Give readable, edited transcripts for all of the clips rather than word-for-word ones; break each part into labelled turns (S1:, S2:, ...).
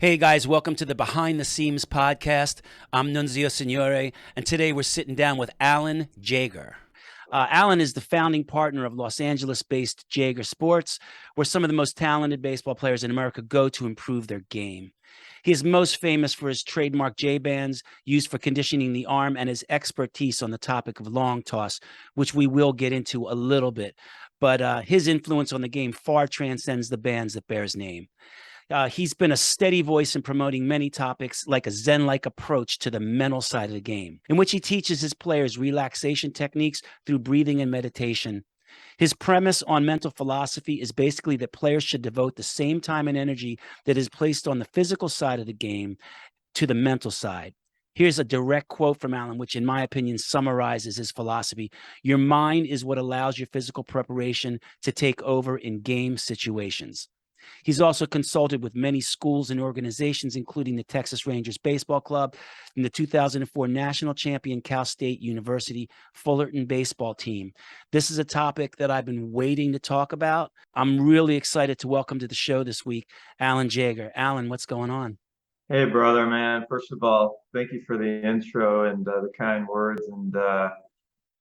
S1: Hey guys, welcome to the Behind the Seams podcast. I'm Nunzio Signore, and today we're sitting down with Alan Jaeger. Alan is the founding partner of Los Angeles-based Jaeger Sports, where some of the most talented baseball players in America go to improve their game. He is most famous for his trademark J-bands used for conditioning the arm and his expertise on the topic of long toss, which we will get into a little bit. But his influence on the game far transcends the bands that bear his name. He's been a steady voice in promoting many topics like a Zen-like approach to the mental side of the game, in which he teaches his players relaxation techniques through breathing and meditation. His premise on mental philosophy is basically that players should devote the same time and energy that is placed on the physical side of the game to the mental side. Here's a direct quote from Alan, which in my opinion summarizes his philosophy. Your mind is what allows your physical preparation to take over in game situations. He's also consulted with many schools and organizations, including the Texas Rangers Baseball Club and the 2004 national champion Cal State University Fullerton baseball team. This is a topic that I've been waiting to talk about. I'm really excited to welcome to the show this week, Alan Jaeger. Alan, what's going on?
S2: Hey, brother, man. First of all, thank you for the intro and the kind words. And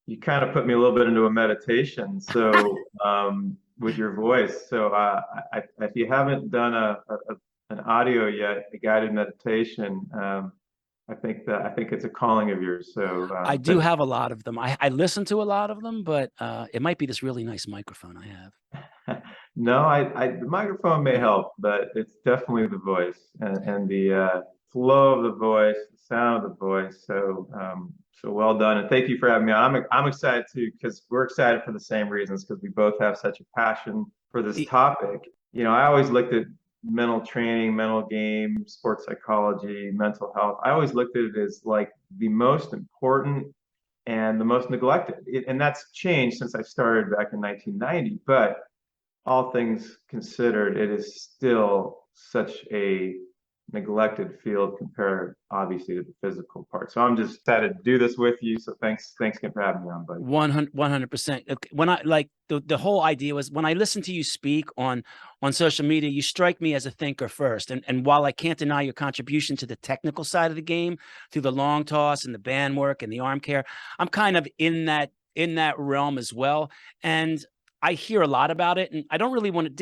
S2: you kind of put me a little bit into a meditation. With your voice. If you haven't done an audio yet, a guided meditation, I think it's a calling of yours.
S1: I do have a lot of them. I listen to a lot of them, but it might be this really nice microphone I have.
S2: No, the microphone may help, but it's definitely the voice and the flow of the voice, the sound of the voice. So well done, and thank you for having me on. I'm excited too because we're excited for the same reasons because we both have such a passion for this topic. You know, I always looked at mental training, mental game, sports psychology, mental health. I always looked at it as like the most important and the most neglected. And that's changed since I started back in 1990. But all things considered, it is still such a neglected field compared, obviously, to the physical part. So I'm just excited to do this with you. So thanks again for having me on, buddy.
S1: 100%. When I like the whole idea was when I listen to you speak on social media, you strike me as a thinker first. And while I can't deny your contribution to the technical side of the game through the long toss and the band work and the arm care, I'm kind of in that realm as well. And I hear a lot about it, and I didn't really want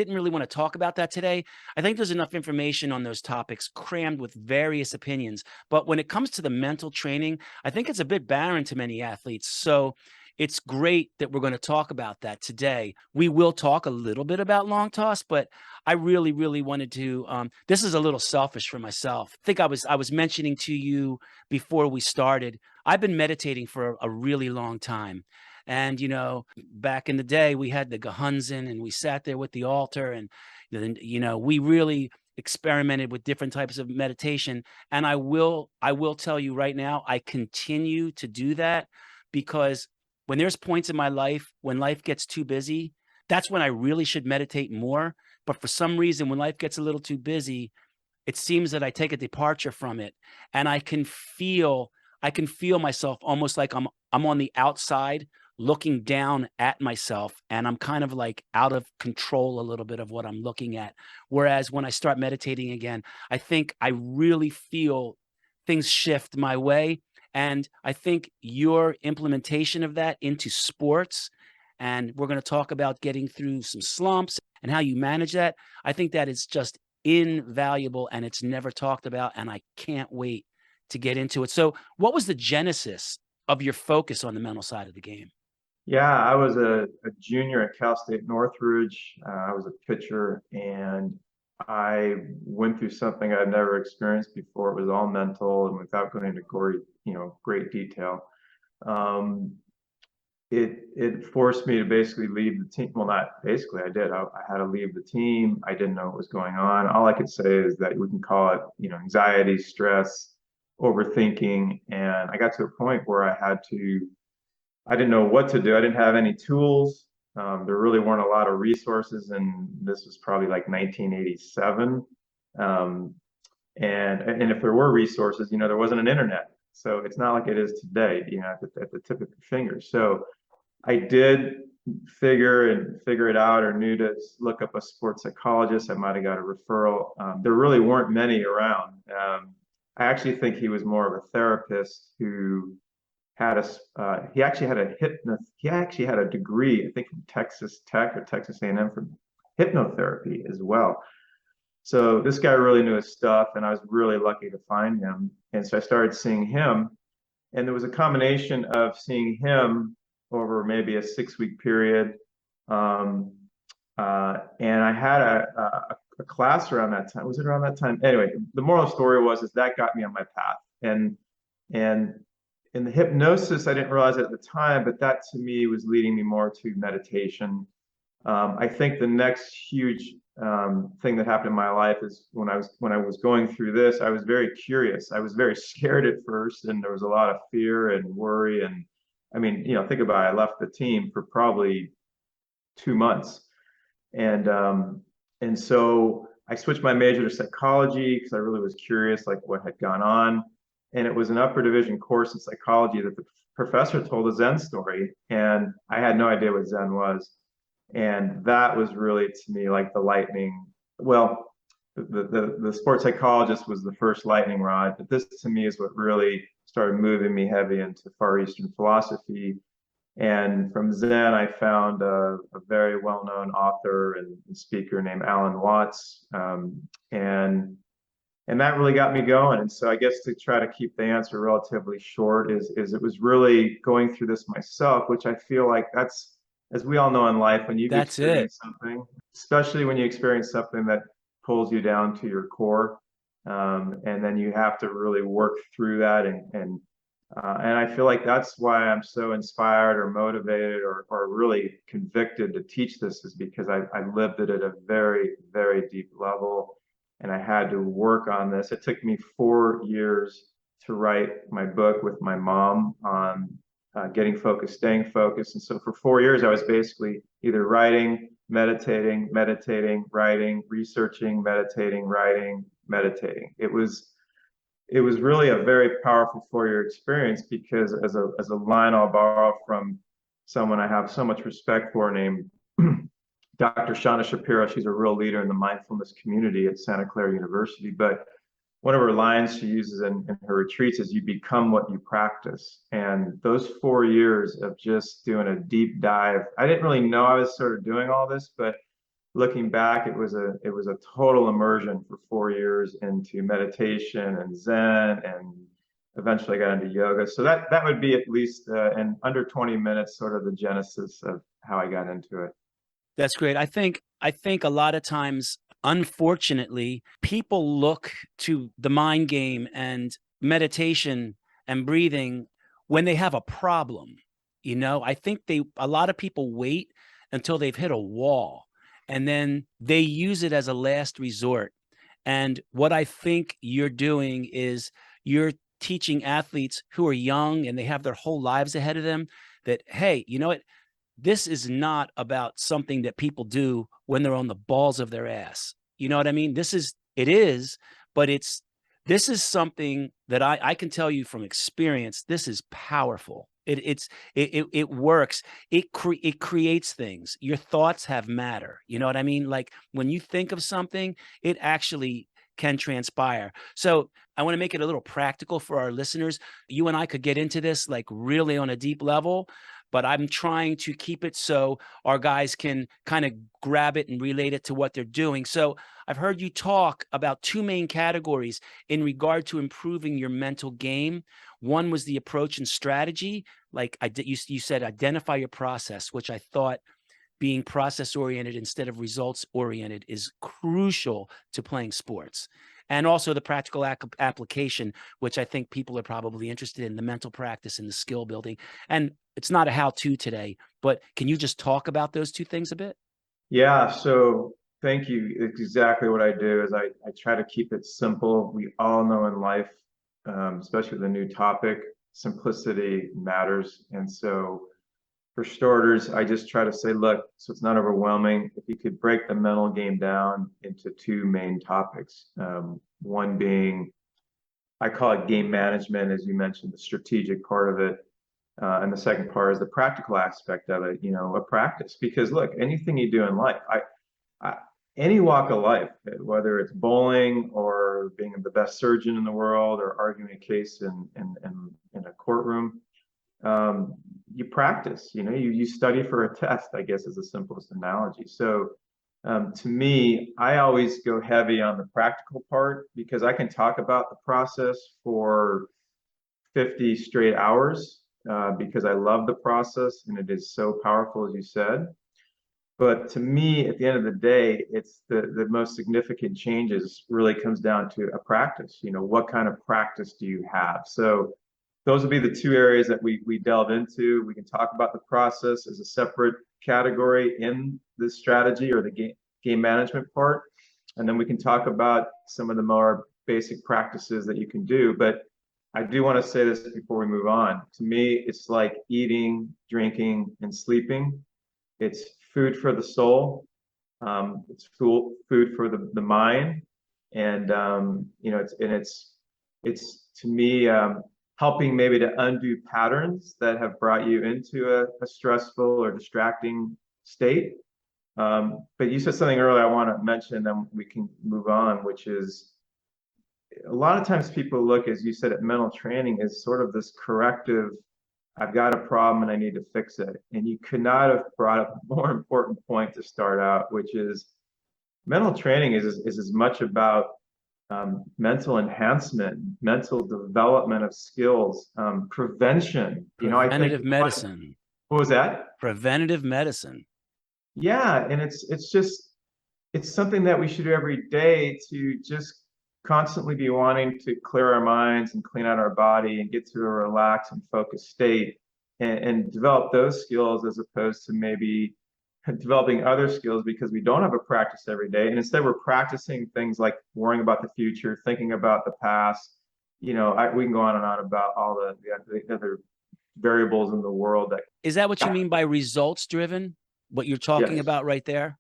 S1: to talk about that today. I think there's enough information on those topics crammed with various opinions. But when it comes to the mental training, I think it's a bit barren to many athletes. So it's great that we're going to talk about that today. We will talk a little bit about long toss, but I really, really wanted to. This is a little selfish for myself. I think I was mentioning to you before we started. I've been meditating for a really long time. And, back in the day, we had the Gehunzen and we sat there with the altar and, we really experimented with different types of meditation. And I will tell you right now, I continue to do that because when there's points in my life, when life gets too busy, that's when I really should meditate more. But for some reason, when life gets a little too busy, it seems that I take a departure from it and I can feel myself almost like I'm on the outside looking down at myself and I'm kind of like out of control a little bit of what I'm looking at. Whereas when I start meditating again, I think I really feel things shift my way. And I think your implementation of that into sports, and we're going to talk about getting through some slumps and how you manage that. I think that is just invaluable and it's never talked about. And I can't wait to get into it. So, what was the genesis of your focus on the mental side of the game?
S2: Yeah, I was a junior at Cal State Northridge. I was a pitcher, and I went through something I'd never experienced before. It was all mental, and without going into great detail, um, it forced me to basically leave the team. Well, not basically, I did. I had to leave the team. I didn't know what was going on. All I could say is that we can call it, anxiety, stress, overthinking, and I got to a point where I didn't know what to do. I didn't have any tools. There really weren't a lot of resources, and this was probably like 1987. Um, and if there were resources, there wasn't an internet, so it's not like it is today. At the tip of your finger. So I did figure it out, or knew to look up a sports psychologist, I might have got a referral. There really weren't many around. I actually think he was more of a therapist who had he actually had he actually had a degree, I think from Texas Tech or Texas A&M, for hypnotherapy as well. So this guy really knew his stuff, and I was really lucky to find him. And so I started seeing him, and there was a combination of seeing him over maybe a 6 week period. Um, and I had a class around that time. Was it around that time? Anyway, the moral of the story is that got me on my path. And in the hypnosis, I didn't realize it at the time, but that to me was leading me more to meditation. I think the next huge thing that happened in my life is when I was going through this, I was very curious. I was very scared at first, and there was a lot of fear and worry. And I mean, think about it. I left the team for probably 2 months, and so I switched my major to psychology because I really was curious, like what had gone on. And it was an upper division course in psychology that the professor told a Zen story, and I had no idea what Zen was. And that was really, to me, like the lightning. Well, the sports psychologist was the first lightning rod, but this to me is what really started moving me heavy into Far Eastern philosophy. And from Zen, I found a very well-known author and speaker named Alan Watts, and that really got me going. And so I guess to try to keep the answer relatively short is it was really going through this myself, which I feel like that's, as we all know in life, when you've
S1: That's it.
S2: experienced something, especially when you experience something that pulls you down to your core, and then you have to really work through that, and I feel like that's why I'm so inspired or motivated or really convicted to teach this, is because I lived it at a very, very deep level, and I had to work on this. It took me 4 years to write my book with my mom on getting focused, staying focused. And so for 4 years, I was basically either writing, meditating, writing, researching, meditating, writing, meditating. It was really a very powerful 4 year experience, because as a line I'll borrow from someone I have so much respect for, named Dr. Shauna Shapiro. She's a real leader in the mindfulness community at Santa Clara University. But one of her lines she uses in her retreats is, "You become what you practice." And those 4 years of just doing a deep dive, I didn't really know I was sort of doing all this, but looking back, it was a total immersion for 4 years into meditation and Zen, and eventually I got into yoga. So that would be at least in under 20 minutes, sort of the genesis of how I got into it.
S1: That's great. I think a lot of times, unfortunately, people look to the mind game and meditation and breathing when they have a problem. I think a lot of people wait until they've hit a wall, and then they use it as a last resort. And what I think you're doing is you're teaching athletes who are young and they have their whole lives ahead of them that, hey, you know what? This is not about something that people do when they're on the balls of their ass. You know what I mean? It is, but this is something that I can tell you from experience. This is powerful. It works. It creates things. Your thoughts have matter. You know what I mean? Like when you think of something, it actually can transpire. So I want to make it a little practical for our listeners. You and I could get into this like really on a deep level, but I'm trying to keep it so our guys can kind of grab it and relate it to what they're doing. So I've heard you talk about two main categories in regard to improving your mental game. One was the approach and strategy. Like you said, identify your process, which I thought being process oriented instead of results oriented is crucial to playing sports. And also the practical application, which I think people are probably interested in, the mental practice and the skill building. And it's not a how-to today, but can you just talk about those two things a bit?
S2: Yeah, so thank you. It's exactly what I do is I try to keep it simple. We all know in life, especially with a new topic, simplicity matters. And so for starters, I just try to say, look, so it's not overwhelming. If you could break the mental game down into two main topics, one being, I call it game management, as you mentioned, the strategic part of it. And the second part is the practical aspect of it, a practice. Because look, anything you do in life, I any walk of life, whether it's bowling or being the best surgeon in the world or arguing a case in a courtroom, you practice, you study for a test, I guess is the simplest analogy. So to me, I always go heavy on the practical part because I can talk about the process for 50 straight hours because I love the process and it is so powerful, as you said. But to me, at the end of the day, it's the most significant changes really comes down to a practice. What kind of practice do you have? So those would be the two areas that we delve into. We can talk about the process as a separate category in this strategy or the game management part. And then we can talk about some of the more basic practices that you can do. But I do want to say this before we move on. To me, it's like eating, drinking, and sleeping. It's food for the soul. It's food for the mind, and it's to me helping maybe to undo patterns that have brought you into a stressful or distracting state. But you said something earlier I want to mention, then we can move on, which is a lot of times people look, as you said, at mental training as sort of this corrective. I've got a problem and I need to fix it. And you could not have brought up a more important point to start out, which is mental training is as much about mental enhancement, mental development of skills, prevention. I think
S1: Preventative medicine.
S2: what was that?
S1: Preventative medicine.
S2: Yeah, and it's something that we should do every day to just constantly be wanting to clear our minds and clean out our body and get to a relaxed and focused state and develop those skills as opposed to maybe developing other skills because we don't have a practice every day. And instead we're practicing things like worrying about the future, thinking about the past. We can go on and on about all the other variables in the world that.
S1: Is that what you mean by results driven? What you're talking
S2: Yes.
S1: about right there?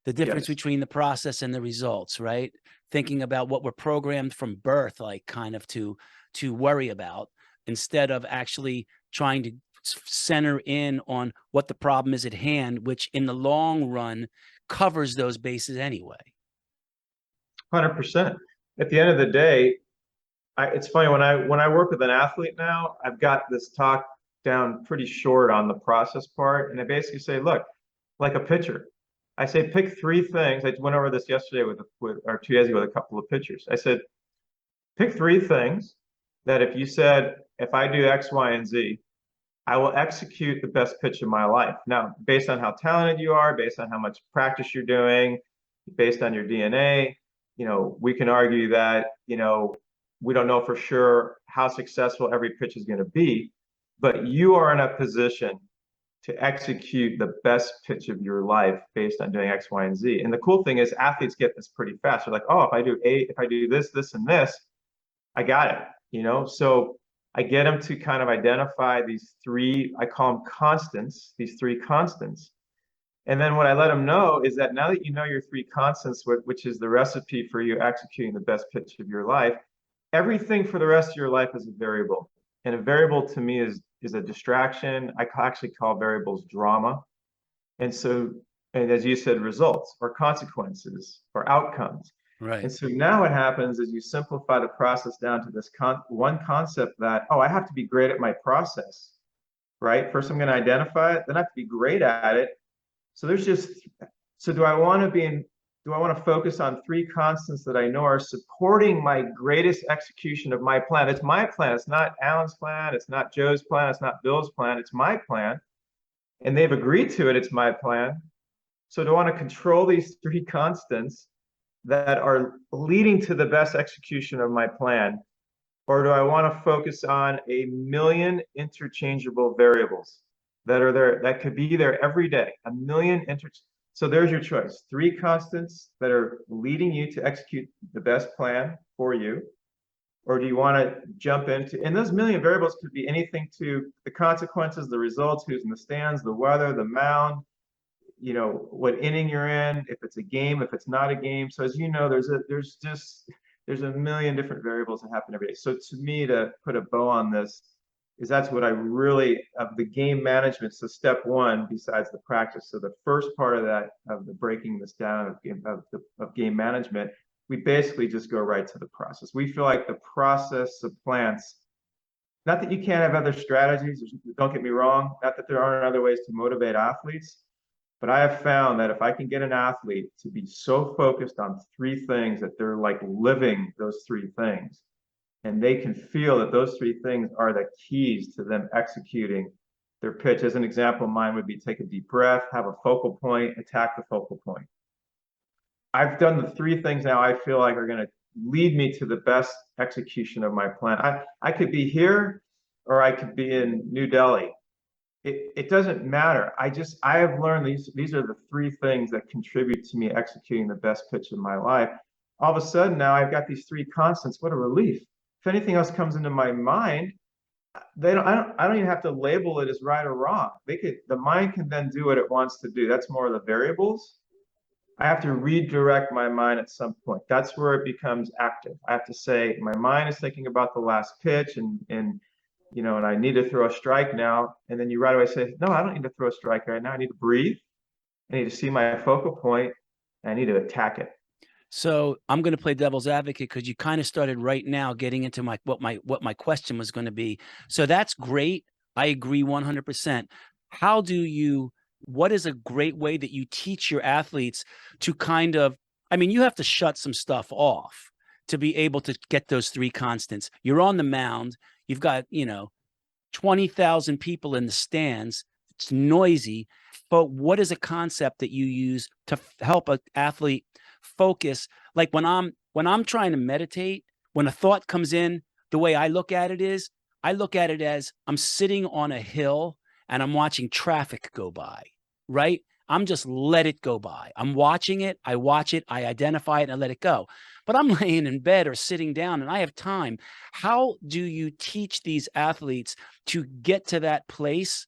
S1: The difference
S2: Yes.
S1: between the process and the results, right? Thinking about what we're programmed from birth, like kind of to worry about, instead of actually trying to center in on what the problem is at hand, which in the long run covers those bases anyway.
S2: 100%. At the end of the day, it's funny when I work with an athlete now, I've got this talk down pretty short on the process part, and I basically say, look, like a pitcher, I say pick three things. I went over this yesterday or 2 days ago with a couple of pitchers. I said pick three things that if you said if I do X, Y, and Z, I will execute the best pitch of my life. Now, based on how talented you are, based on how much practice you're doing, based on your DNA, we can argue that, we don't know for sure how successful every pitch is going to be, but you are in a position to execute the best pitch of your life based on doing X, Y, and Z. And the cool thing is athletes get this pretty fast. They're like, oh, if I do this, this, and this, I got it. So I get them to kind of identify these three, I call them constants, these three constants. And then what I let them know is that now that you know your three constants, which is the recipe for you executing the best pitch of your life, everything for the rest of your life is a variable. And a variable to me is a distraction. I actually call variables drama. And so, and as you said, results or consequences or outcomes.
S1: Right.
S2: And so now what happens is you simplify the process down to this one concept that, oh, I have to be great at my process, right? First, I'm going to identify it, then I have to be great at it. So do I want to focus on three constants that I know are supporting my greatest execution of my plan? It's my plan. It's not Alan's plan. It's not Joe's plan. It's not Bill's plan. It's my plan. And they've agreed to it. It's my plan. So do I want to control these three constants that are leading to the best execution of my plan? Or do I want to focus on a million interchangeable variables that are there, that could be there every day, a million so there's your choice. Three constants that are leading you to execute the best plan for you. Or do you want to jump into, and those million variables could be anything to the consequences, the results, who's in the stands, the weather, the mound, what inning you're in, if it's a game, if it's not a game. So as you know, there's a million different variables that happen every day. So to me, to put a bow on this, is that's what I really of the game management. So step one, besides the practice, so the first part of that of the breaking this down of game management, we basically just go right to the process. We feel like the process supplants. Not that you can't have other strategies. Don't get me wrong. Not that there aren't other ways to motivate athletes, but I have found that if I can get an athlete to be so focused on three things that they're like living those three things, and they can feel that those three things are the keys to them executing their pitch. As an example, mine would be take a deep breath, have a focal point, attack the focal point. I've done the three things now I feel like are going to lead me to the best execution of my plan. I could be here or I could be in New Delhi. It doesn't matter. I have learned these are the three things that contribute to me executing the best pitch of my life. All of a sudden now I've got these three constants. What a relief. If anything else comes into my mind, I don't even have to label it as right or wrong. The mind can then do what it wants to do. That's more of the variables. I have to redirect my mind at some point. That's where it becomes active. I have to say, my mind is thinking about the last pitch and I need to throw a strike now. And then you right away say, no, I don't need to throw a strike right now. I need to breathe. I need to see my focal point and I need to attack it.
S1: So I'm going to play devil's advocate because you kind of started right now getting into what my question was going to be. So that's great. I agree 100%. What is a great way that you teach your athletes to kind of, I mean, you have to shut some stuff off to be able to get those three constants. You're on the mound. You've got, 20,000 people in the stands. It's noisy. But what is a concept that you use to help an athlete focus? Like when I'm trying to meditate, when a thought comes in, the way I look at it is I look at it as I'm sitting on a hill and I'm watching traffic go by, right? I'm just let it go by. I'm watching it. I watch it. I identify it and I let it go. But I'm laying in bed or sitting down and I have time. How do you teach these athletes to get to that place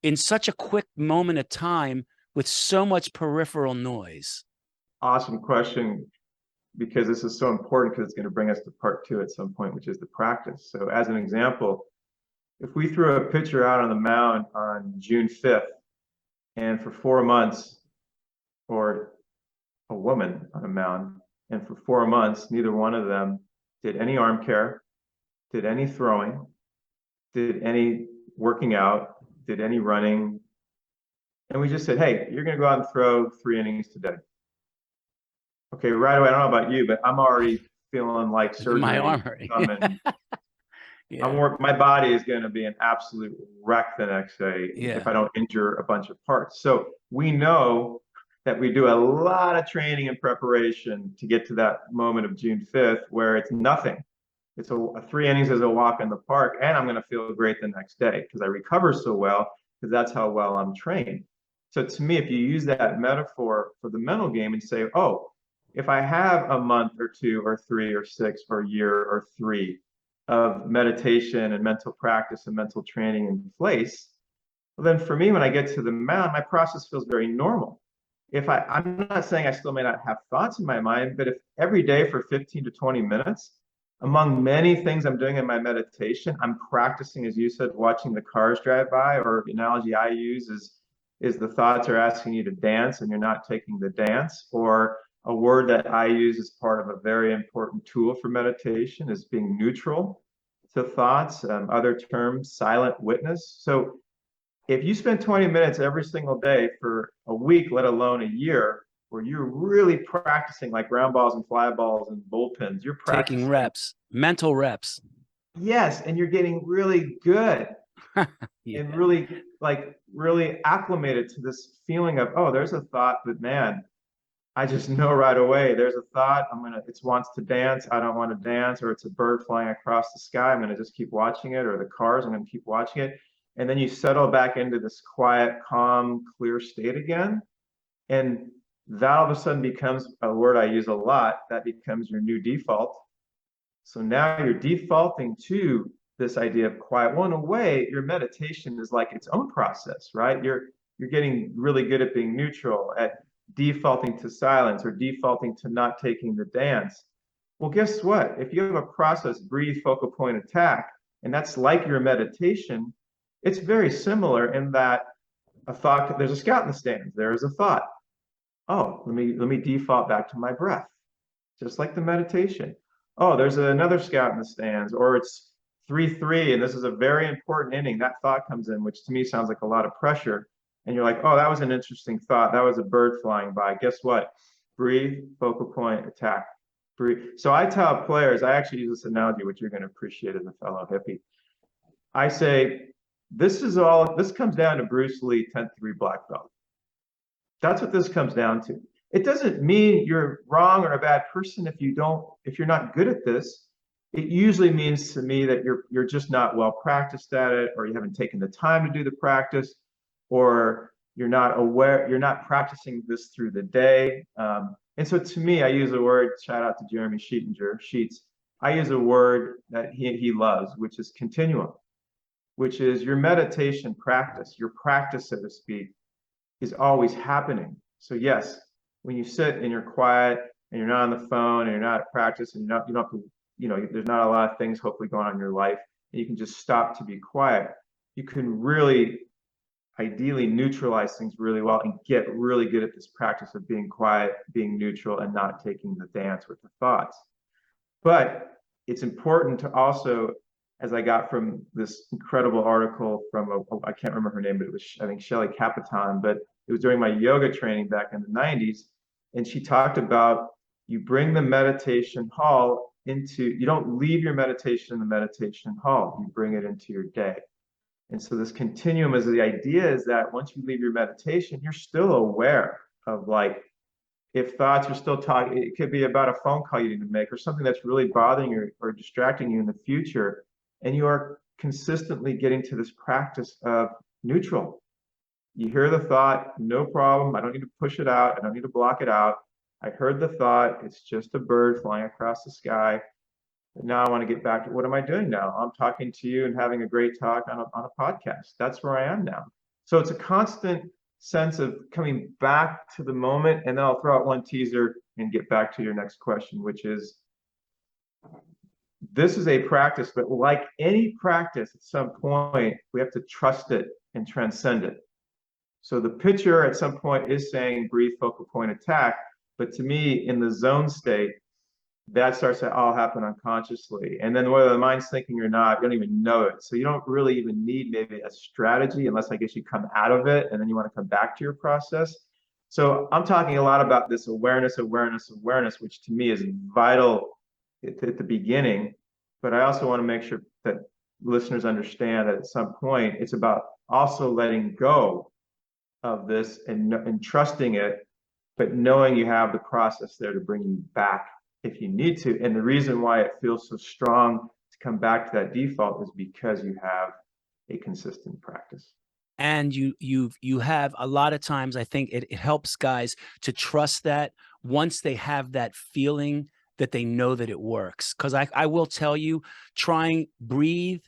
S1: in such a quick moment of time with so much peripheral noise?
S2: Awesome question, because this is so important because it's going to bring us to part two at some point, which is the practice. So as an example, if we threw a pitcher out on the mound on June 5th and for 4 months, or a woman on a mound, and for 4 months, neither one of them did any arm care, did any throwing, did any working out, did any running, and we just said, hey, you're going to go out and throw 3 innings today. Okay, right away, I don't know about you, but I'm already feeling like surgery
S1: My arm hurting.
S2: coming.
S1: Yeah.
S2: My body is going to be an absolute wreck the next day if I don't injure a bunch of parts. So we know that we do a lot of training and preparation to get to that moment of June 5th where it's nothing. It's a 3 innings is a walk in the park, and I'm going to feel great the next day because I recover so well because that's how well I'm trained. So to me, if you use that metaphor for the mental game and say, oh, if I have a month or two or three or six or a year or three of meditation and mental practice and mental training in place, well, then for me, when I get to the mound, my process feels very normal. I'm not saying I still may not have thoughts in my mind, but if every day for 15 to 20 minutes, among many things I'm doing in my meditation, I'm practicing, as you said, watching the cars drive by, or the analogy I use is the thoughts are asking you to dance and you're not taking the dance, or a word that I use as part of a very important tool for meditation is being neutral to thoughts. Other terms, silent witness. So if you spend 20 minutes every single day for a week, let alone a year, where you're really practicing like ground balls and fly balls and bullpens, you're
S1: Taking
S2: practicing
S1: reps, mental reps.
S2: yes, and you're getting really good and really acclimated to this feeling of, oh, there's a thought, but man, I just know right away there's a thought. It wants to dance. I don't want to dance, or it's a bird flying across the sky. I'm going to just keep watching it, or the cars, I'm going to keep watching it. And then you settle back into this quiet, calm, clear state again. And that all of a sudden becomes a word I use a lot. That becomes your new default. So now you're defaulting to this idea of quiet. Well, in a way, your meditation is like its own process, right? You're getting really good at being neutral, at defaulting to silence or defaulting to not taking the dance. Well, guess what? If you have a process, breathe, focal point, attack, And that's like your meditation. It's very similar in that a thought, there's a scout in the stands, there is a thought. Oh, let me default back to my breath, just like the meditation. Oh, there's another scout in the stands, or it's 3-3, and this is a very important inning. That thought comes in, which to me sounds like a lot of pressure. And you're like, oh, that was an interesting thought. That was a bird flying by. Guess what? Breathe, focal point, attack. Breathe. So I tell players, I actually use this analogy, which you're going to appreciate as a fellow hippie. I say, this comes down to Bruce Lee, 10th degree black belt. That's what this comes down to. It doesn't mean you're wrong or a bad person if you're not good at this. It usually means to me that you're just not well practiced at it, or you haven't taken the time to do the practice, or you're not aware, you're not practicing this through the day. And so to me, I use a word, shout out to Jeremy Sheets. I use a word that he loves, which is continuum, which is your meditation practice, your practice, so to speak, is always happening. So yes, when you sit and you're quiet and you're not on the phone and you're not at practice and you don't have to, there's not a lot of things hopefully going on in your life, and you can just stop to be quiet, you can really ideally neutralize things really well and get really good at this practice of being quiet, being neutral, and not taking the dance with the thoughts. But it's important to also, as I got from this incredible article from I can't remember her name, but it was, I think, Shelley Capitan, but it was during my yoga training back in the 90s. And she talked about you bring the meditation hall you don't leave your meditation in the meditation hall, you bring it into your day. And so this continuum is the idea is that once you leave your meditation, you're still aware of, like, if thoughts are still talking, it could be about a phone call you need to make or something that's really bothering you or distracting you in the future. And you are consistently getting to this practice of neutral. You hear the thought, no problem. I don't need to push it out. I don't need to block it out. I heard the thought. It's just a bird flying across the sky. But now I want to get back to what am I doing now? I'm talking to you and having a great talk on a podcast. That's where I am now. So it's a constant sense of coming back to the moment. And then I'll throw out one teaser and get back to your next question, which is, this is a practice, but like any practice, at some point, we have to trust it and transcend it. So the pitcher at some point is saying breathe, focal point, attack. But to me, in the zone state, that starts to all happen unconsciously. And then whether the mind's thinking or not, you don't even know it. So you don't really even need maybe a strategy unless I guess you come out of it and then you want to come back to your process. So I'm talking a lot about this awareness, which to me is vital at the beginning. But I also want to make sure that listeners understand that at some point, it's about also letting go of this and trusting it, but knowing you have the process there to bring you back if you need to. And the reason why it feels so strong to come back to that default is because you have a consistent practice.
S1: And you have a lot of times, I think it helps guys to trust that once they have that feeling that they know that it works. Because I will tell you, trying breathe,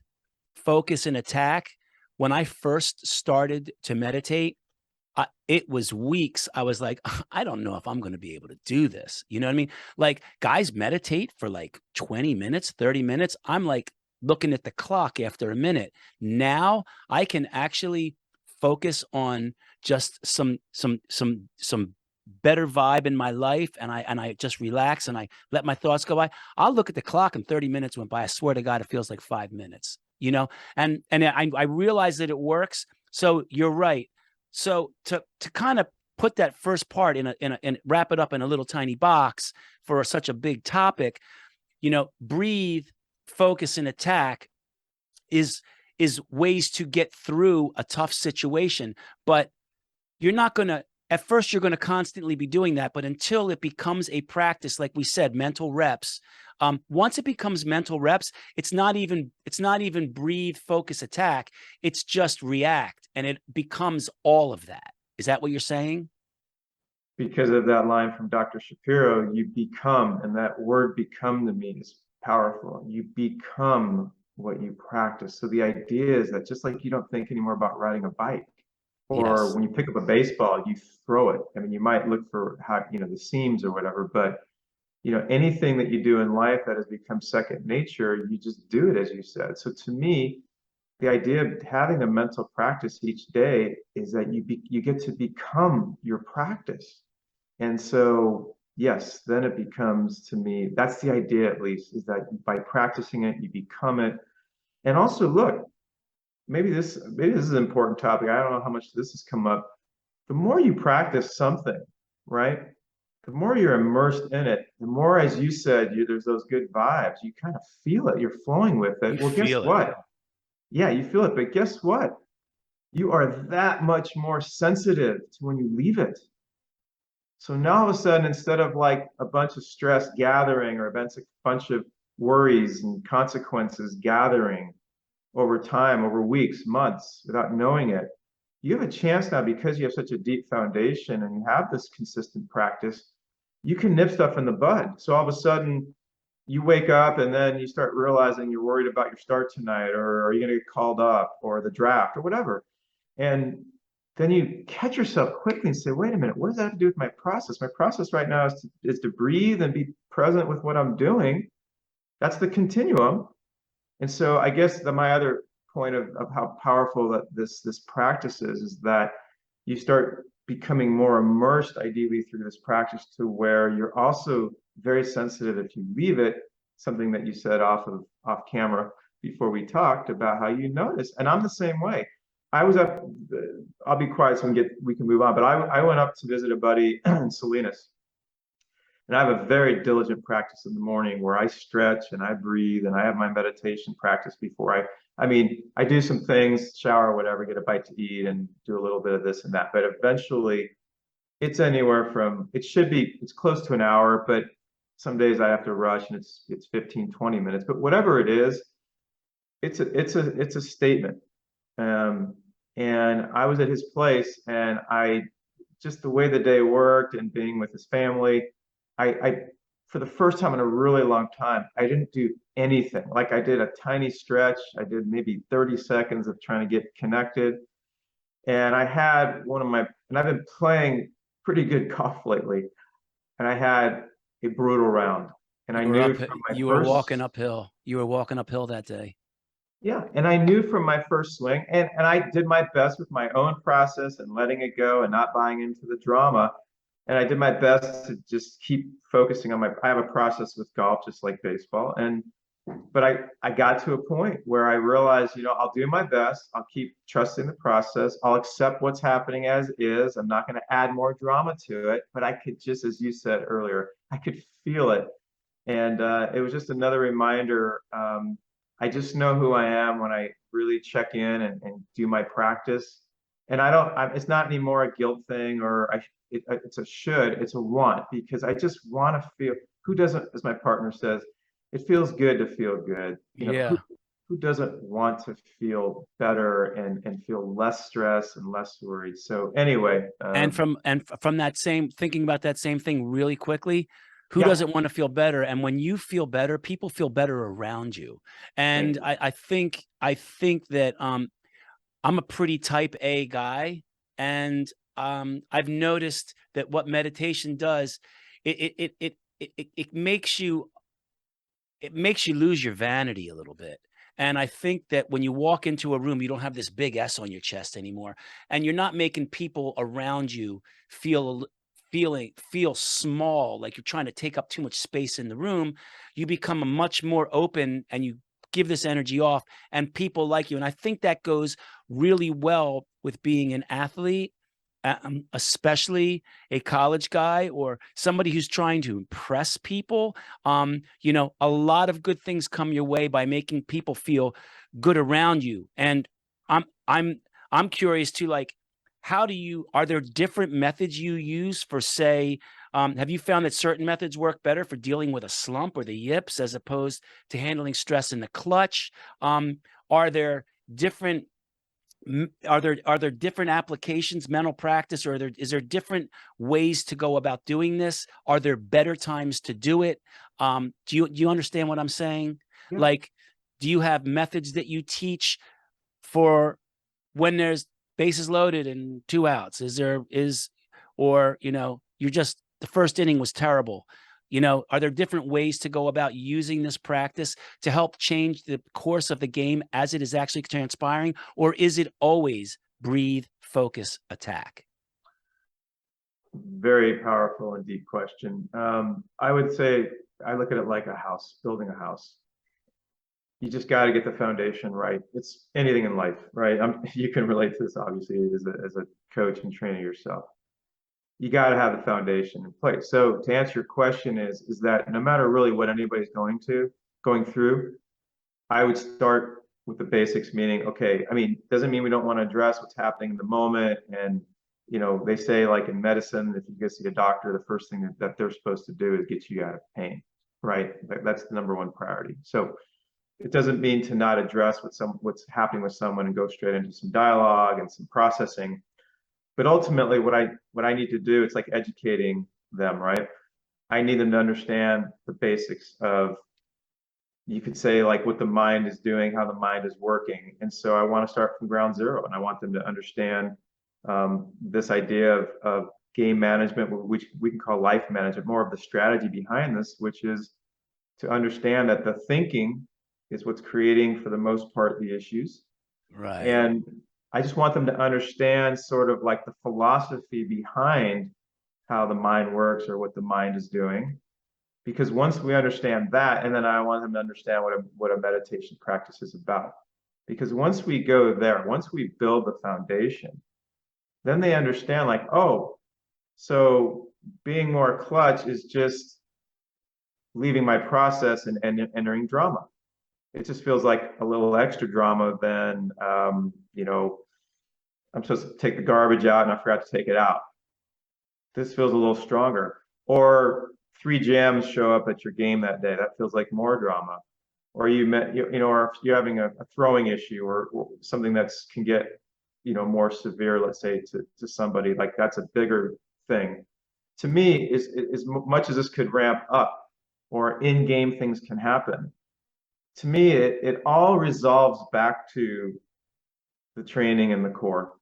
S1: focus, and attack, when I first started to meditate, it was weeks. I was like, I don't know if I'm going to be able to do this. You know what I mean? Like, guys meditate for like 20 minutes, 30 minutes. I'm like looking at the clock after a minute. Now I can actually focus on just some better vibe in my life, and I just relax and I let my thoughts go by. I'll look at the clock and 30 minutes went by. I swear to God, it feels like 5 minutes, and I realize that it works. So you're right. So to kind of put that first part and wrap it up in a little tiny box for such a big topic, breathe, focus, and attack is ways to get through a tough situation. But you're not going to, at first you're going to constantly be doing that, but until it becomes a practice, like we said, mental reps. Once it becomes mental reps, it's not even breathe, focus, attack. It's just react, and it becomes all of that. Is that what you're saying?
S2: Because of that line from Dr. Shapiro, you become, and that word become to me is powerful. You become what you practice. So the idea is that just like you don't think anymore about riding a bike, or
S1: Yes.
S2: when you pick up a baseball, you throw it. I mean, you might look for how, the seams or whatever, but anything that you do in life that has become second nature, you just do it as you said. So to me, the idea of having a mental practice each day is that you get to become your practice. And so, yes, then it becomes, to me, that's the idea at least, is that by practicing it, you become it. And also, look, maybe this is an important topic. I don't know how much this has come up. The more you practice something, right? The more you're immersed in it, the more, as you said, there's those good vibes. You kind of feel it. You're flowing with it.
S1: You
S2: Well, guess
S1: feel it.
S2: what? Yeah, you feel it. But guess what? You are that much more sensitive to when you leave it. So now all of a sudden, instead of like a bunch of stress gathering or a bunch of worries and consequences gathering over time, over weeks, months, without knowing it, you have a chance now because you have such a deep foundation and you have this consistent practice, you can nip stuff in the bud. So all of a sudden, you wake up and then you start realizing you're worried about your start tonight, or are you going to get called up, or the draft, or whatever. And then you catch yourself quickly and say, wait a minute, what does that have to do with my process? My process right now is to breathe and be present with what I'm doing. That's the continuum. And so I guess my other point of how powerful that this practice is that you start becoming more immersed, ideally through this practice, to where you're also very sensitive if you leave it, something that you said off camera before we talked about how you notice. And I'm the same way. I was up, I'll be quiet so we can move on, but I went up to visit a buddy in Salinas. And I have a very diligent practice in the morning where I stretch and I breathe and I have my meditation practice before I do some things, shower, whatever, get a bite to eat and do a little bit of this and that. But eventually it's anywhere from, it's close to an hour, but some days I have to rush and it's 15, 20 minutes. But whatever it is, it's a statement. Um, and I was at his place and just the way the day worked and being with his family, I for the first time in a really long time, I didn't do anything. Like I did a tiny stretch. I did maybe 30 seconds of trying to get connected. And I've been playing pretty good golf lately. And I had a brutal round. And I knew from my
S1: You were walking
S2: first,
S1: uphill. You were walking uphill that day.
S2: yeah, and I knew from my first swing, and I did my best with my own process and letting it go and not buying into the drama. And I did my best to just keep focusing on I have a process with golf just like baseball. But I got to a point where I realized, I'll do my best. I'll keep trusting the process. I'll accept what's happening as is. I'm not going to add more drama to it. But I could just, as you said earlier, I could feel it. And it was just another reminder. I just know who I am when I really check in and do my practice. And it's not anymore a guilt thing it's a should, it's a want, because I just want to feel, who doesn't, as my partner says, it feels good to feel good.
S1: Yeah.
S2: Who doesn't want to feel better and feel less stress and less worried? So anyway,
S1: From that same thinking about that same thing really quickly, who
S2: yeah,
S1: doesn't want to feel better? And when you feel better, people feel better around you.
S2: thank
S1: And
S2: you.
S1: I think that I'm a pretty type A guy, and I've noticed that what meditation does, it makes you lose your vanity a little bit. And I think that when you walk into a room, you don't have this big S on your chest anymore, and you're not making people around you feel small, like you're trying to take up too much space in the room. You become a much more open, and you give this energy off, and people like you. And I think that goes really well with being an athlete, especially a college guy or somebody who's trying to impress people. A lot of good things come your way by making people feel good around you. And I'm I'm I'm curious too, like, are there different methods you use for, say, have you found that certain methods work better for dealing with a slump or the yips as opposed to handling stress in the clutch? Are there different are there different applications, mental practice, or is there different ways to go about doing this? Are there better times to do it? Do you understand what I'm saying?
S2: Yeah.
S1: Like, do you have methods that you teach for when there's bases loaded and 2 outs? Or you're just, the first inning was terrible. Are there different ways to go about using this practice to help change the course of the game as it is actually transpiring? Or is it always breathe, focus, attack?
S2: Very powerful and deep question. I would say I look at it like a house, building a house. You just got to get the foundation right. It's anything in life, right? You can relate to this obviously as a coach and trainer yourself. You got to have the foundation in place. So to answer your question is that no matter really what anybody's going through, I would start with the basics, meaning, okay, I mean, doesn't mean we don't want to address what's happening in the moment. And, they say like in medicine, if you go see a doctor, the first thing that they're supposed to do is get you out of pain, right? That's the number one priority. So it doesn't mean to not address what's happening with someone and go straight into some dialogue and some processing. But ultimately, what I need to do, it's like educating them, right? I need them to understand the basics of, you could say, like what the mind is doing, how the mind is working. And so I want to start from ground zero, and I want them to understand this idea of game management, which we can call life management, more of the strategy behind this, which is to understand that the thinking is what's creating, for the most part, the issues.
S1: Right.
S2: And I just want them to understand sort of like the philosophy behind how the mind works or what the mind is doing. Because once we understand that, and then I want them to understand what a meditation practice is about. Because once we go there, once we build the foundation, then they understand like, oh, so being more clutch is just leaving my process and entering drama. It just feels like a little extra drama than, I'm supposed to take the garbage out and I forgot to take it out. This feels a little stronger. Or three jams show up at your game that day. That feels like more drama. Or or if you're having a throwing issue, or something that's can get, more severe, let's say to somebody, like that's a bigger thing. To me, is as much as this could ramp up, or in-game things can happen. To me, it all resolves back to the training and the core.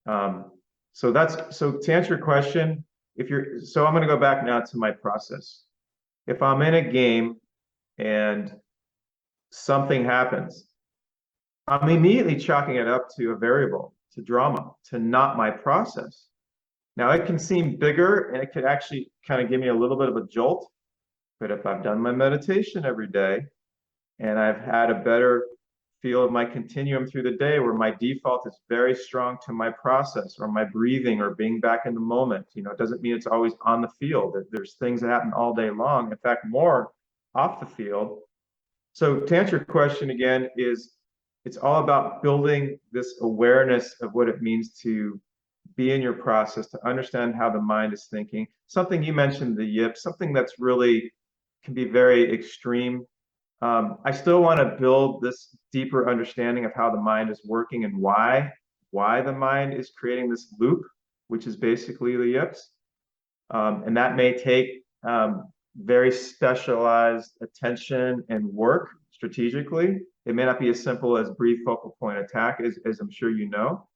S2: Um, so to answer your question, I'm going to go back now to my process. If I'm in a game and something happens, I'm immediately chalking it up to a variable, to drama, to not my process. Now it can seem bigger and it could actually kind of give me a little bit of a jolt, but if I've done my meditation every day and I've had a better feel of my continuum through the day, where my default is very strong to my process or my breathing or being back in the moment. It doesn't mean it's always on the field. There's things that happen all day long. In fact, more off the field. So to answer your question again, it's all about building this awareness of what it means to be in your process, to understand how the mind is thinking. Something you mentioned, the yips, something that's really can be very extreme. I still want to build this deeper understanding of how the mind is working and why the mind is creating this loop, which is basically the yips. And that may take very specialized attention and work strategically. It may not be as simple as brief focal point attack, as I'm sure you know.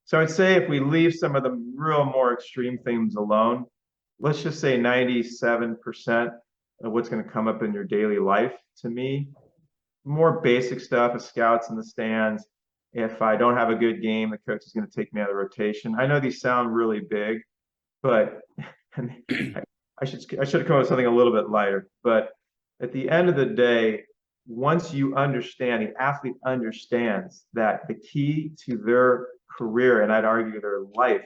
S2: So I'd say if we leave some of the real more extreme things alone, let's just say 97% of what's going to come up in your daily life, to me, more basic stuff, as scouts in the stands. If I don't have a good game, the coach is going to take me out of the rotation. I know these sound really big, but I should have come up with something a little bit lighter. But at the end of the day, once you understand, the athlete understands that the key to their career, and I'd argue their life,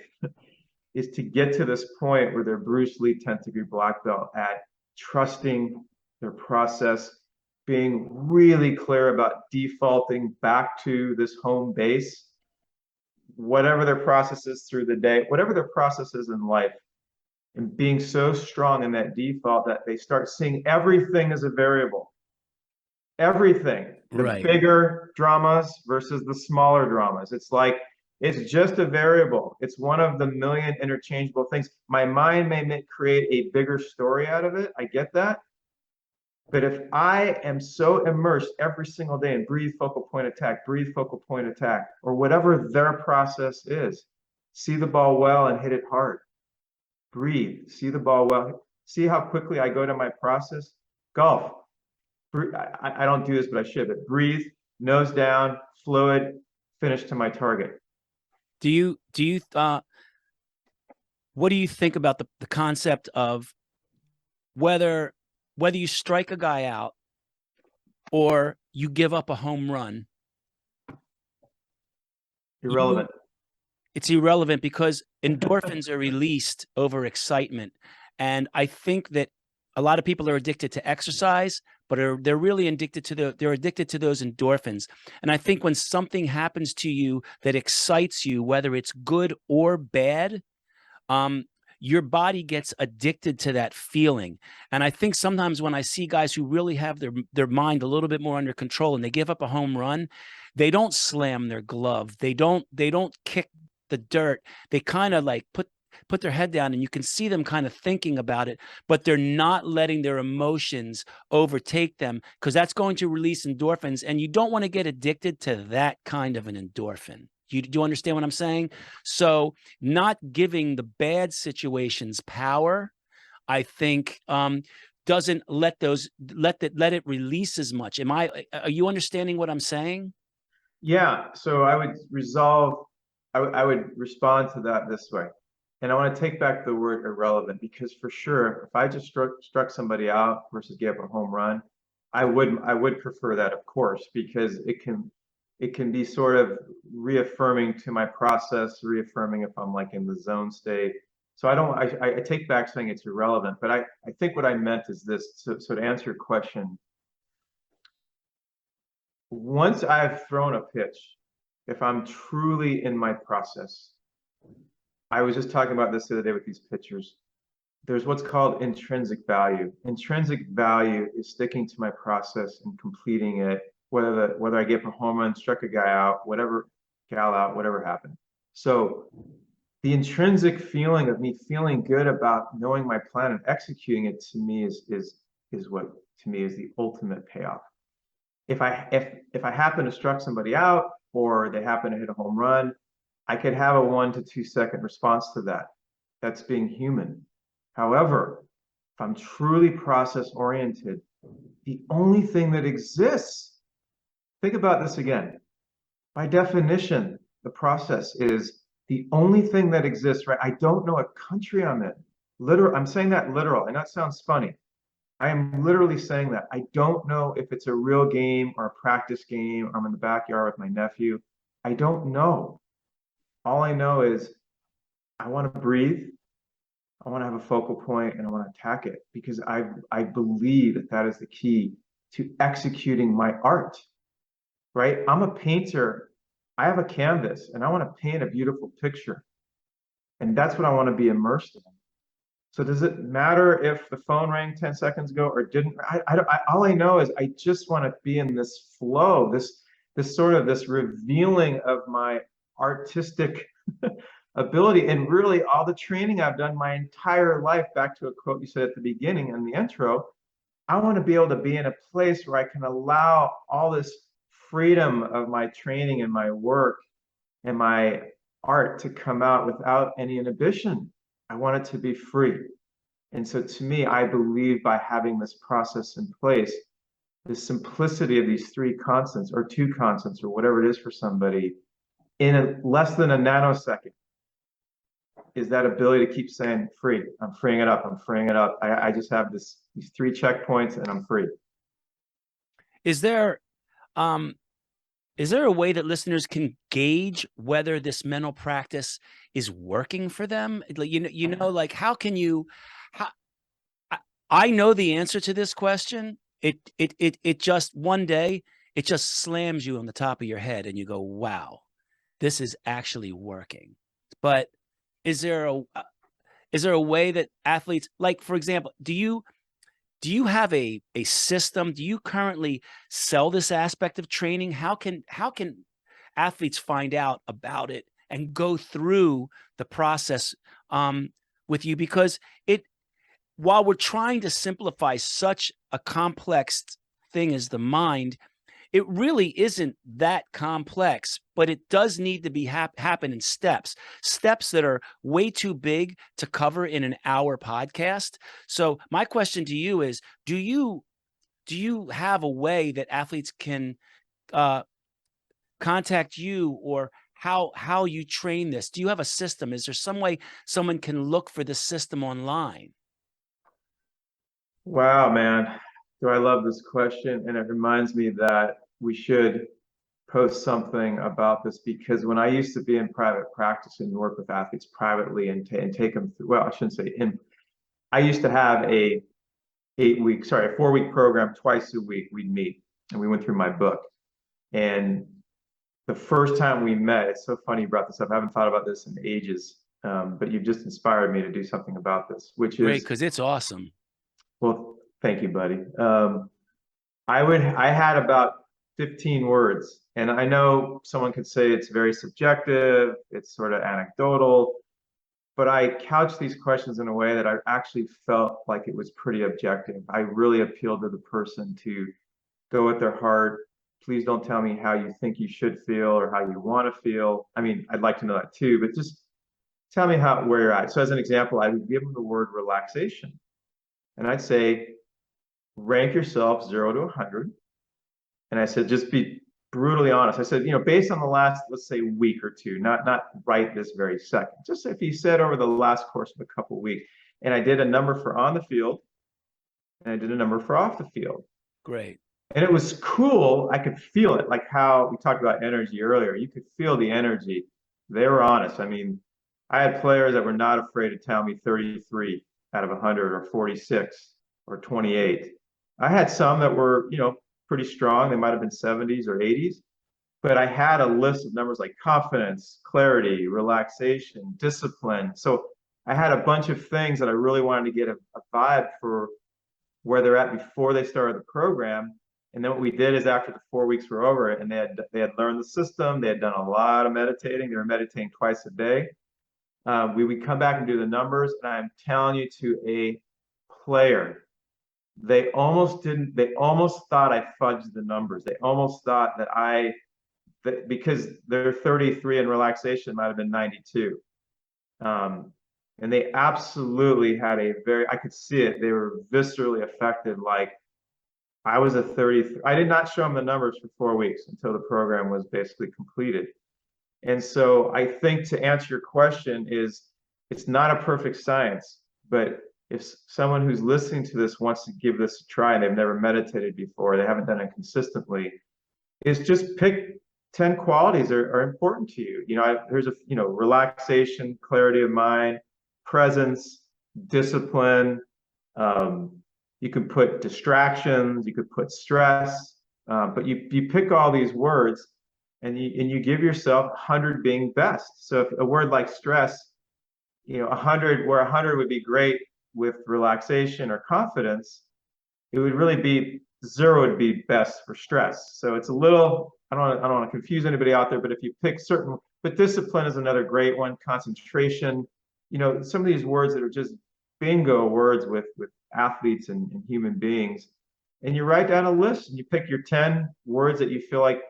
S2: is to get to this point where they're Bruce Lee 10th degree black belt at trusting their process, being really clear about defaulting back to this home base, whatever their process is through the day, whatever their process is in life, and being so strong in that default that they start seeing everything as a variable. Everything, the
S1: Right.
S2: bigger dramas versus the smaller dramas. It's like, it's just a variable. It's one of the million interchangeable things. My mind may create a bigger story out of it. I get that. But if I am so immersed every single day in breathe, focal point attack, breathe, focal point attack, or whatever their process is, see the ball well and hit it hard. Breathe, see the ball well. See how quickly I go to my process? Golf. I don't do this, but I should. But breathe, nose down, fluid, finish to my target.
S1: Do you what do you think about the concept of whether you strike a guy out or you give up a home run? You
S2: Irrelevant.
S1: It's irrelevant because endorphins are released over excitement. And I think that a lot of people are addicted to exercise, but they're really addicted to they're addicted to those endorphins. And I think when something happens to you that excites you, whether it's good or bad, um, your body gets addicted to that feeling. And I think sometimes when I see guys who really have their mind a little bit more under control and they give up a home run, they don't slam their glove. They don't kick the dirt. They kind of like put their head down and you can see them kind of thinking about it, but they're not letting their emotions overtake them because that's going to release endorphins. And you don't want to get addicted to that kind of an endorphin. Do you understand what I'm saying? So not giving the bad situations power, I think, doesn't let it release as much. Are you understanding what I'm saying?
S2: Yeah. So I would respond to that this way. And I want to take back the word irrelevant because for sure, if I just struck somebody out versus gave up a home run, I would prefer that, of course, because it can be sort of reaffirming to my process, reaffirming if I'm like in the zone state. So I take back saying it's irrelevant, but I think what I meant is this. So to answer your question, once I've thrown a pitch, if I'm truly in my process, I was just talking about this the other day with these pitchers. There's what's called intrinsic value. Intrinsic value is sticking to my process and completing it, whether I get a home run, struck a guy out, gal out, whatever happened. So the intrinsic feeling of me feeling good about knowing my plan and executing it to me is what to me is the ultimate payoff. If I happen to struck somebody out or they happen to hit a home run, I could have a 1 to 2 second response to that. That's being human. However, if I'm truly process oriented, the only thing that exists, think about this again. By definition, the process is the only thing that exists, right? I don't know what country I'm in. Literal, I'm saying that literal. I know it sounds funny. I am literally saying that. I don't know if it's a real game or a practice game, or I'm in the backyard with my nephew. I don't know. All I know is I want to breathe. I want to have a focal point and I want to attack it because I believe that that is the key to executing my art, right? I'm a painter. I have a canvas and I want to paint a beautiful picture. And that's what I want to be immersed in. So does it matter if the phone rang 10 seconds ago or didn't? All I know is I just want to be in this flow, this sort of this revealing of my artistic ability. And really all the training I've done my entire life, back to a quote you said at the beginning in the intro, I want to be able to be in a place where I can allow all this freedom of my training and my work and my art to come out without any inhibition. I want it to be free. And so to me, I believe by having this process in place, the simplicity of these three constants or two constants or whatever it is for somebody in less than a nanosecond is that ability to keep saying free. I'm freeing it up. I'm freeing it up. I just have these three checkpoints and I'm free.
S1: Is there um is there a way that listeners can gauge whether this mental practice is working for them? Like, like how can you how I, I know the answer to this question. It just one day it just slams you on the top of your head and you go, "Wow, this is actually working." But is there a is there a way that athletes, like for example, do you have a system? Do you currently sell this aspect of training? How can athletes find out about it and go through the process with you? Because it while we're trying to simplify such a complex thing as the mind, it really isn't that complex, but it does need to be happen in steps that are way too big to cover in an hour podcast. So my question to you is, do you have a way that athletes can uh, contact you, or how you train this? Do you have a system? Is there some way someone can look for the system online?
S2: Wow, man. Do I love this question? And it reminds me that we should post something about this because when I used to be in private practice and work with athletes privately and take them through, well, I shouldn't say in, I used to have a 4 week program twice a week. We'd meet and we went through my book. And the first time we met, it's so funny you brought this up. I haven't thought about this in ages, but you've just inspired me to do something about this, which
S1: Great,
S2: is,
S1: because it's awesome.
S2: well, thank you, buddy. I had about 15 words, and I know someone could say it's very subjective, it's sort of anecdotal, but I couched these questions in a way that I actually felt like it was pretty objective. I really appealed to the person to go with their heart. Please don't tell me how you think you should feel or how you want to feel. I mean, I'd like to know that too, but just tell me where you're at. So as an example, I would give them the word relaxation. And I'd say, rank yourself 0 to 100. And I said, just be brutally honest. I said, based on the last, let's say, week or two, not right this very second. Just if you said over the last course of a couple of weeks. And I did a number for on the field, and I did a number for off the field.
S1: Great.
S2: And it was cool. I could feel it, like how we talked about energy earlier. You could feel the energy. They were honest. I mean, I had players that were not afraid to tell me 33 out of 100 or 46 or 28. I had some that were, pretty strong. They might have been 70s or 80s, but I had a list of numbers like confidence, clarity, relaxation, discipline. So I had a bunch of things that I really wanted to get a vibe for where they're at before they started the program. And then what we did is after the 4 weeks were over and they had learned the system, they had done a lot of meditating. They were meditating twice a day. We would come back and do the numbers, and I'm telling you, to a player, they almost didn't. They almost thought I fudged the numbers. They almost thought because their 33 in relaxation might have been 92. And they absolutely had I could see it. They were viscerally affected. Like I was a 33. I did not show them the numbers for 4 weeks until the program was basically completed. And so I think to answer your question is it's not a perfect science, but if someone who's listening to this wants to give this a try and they've never meditated before, they haven't done it consistently, is just pick 10 qualities that are important to you. There's relaxation, clarity of mind, presence, discipline. You could put distractions, you could put stress, but you pick all these words and you give yourself 100 being best. So if a word like stress, 100, where 100 would be great with relaxation or confidence, it would really be 0 would be best for stress. So it's a little, I don't want to confuse anybody out there, but if you pick but discipline is another great one, concentration, some of these words that are just bingo words with athletes and human beings. And you write down a list and you pick your 10 words that you feel like,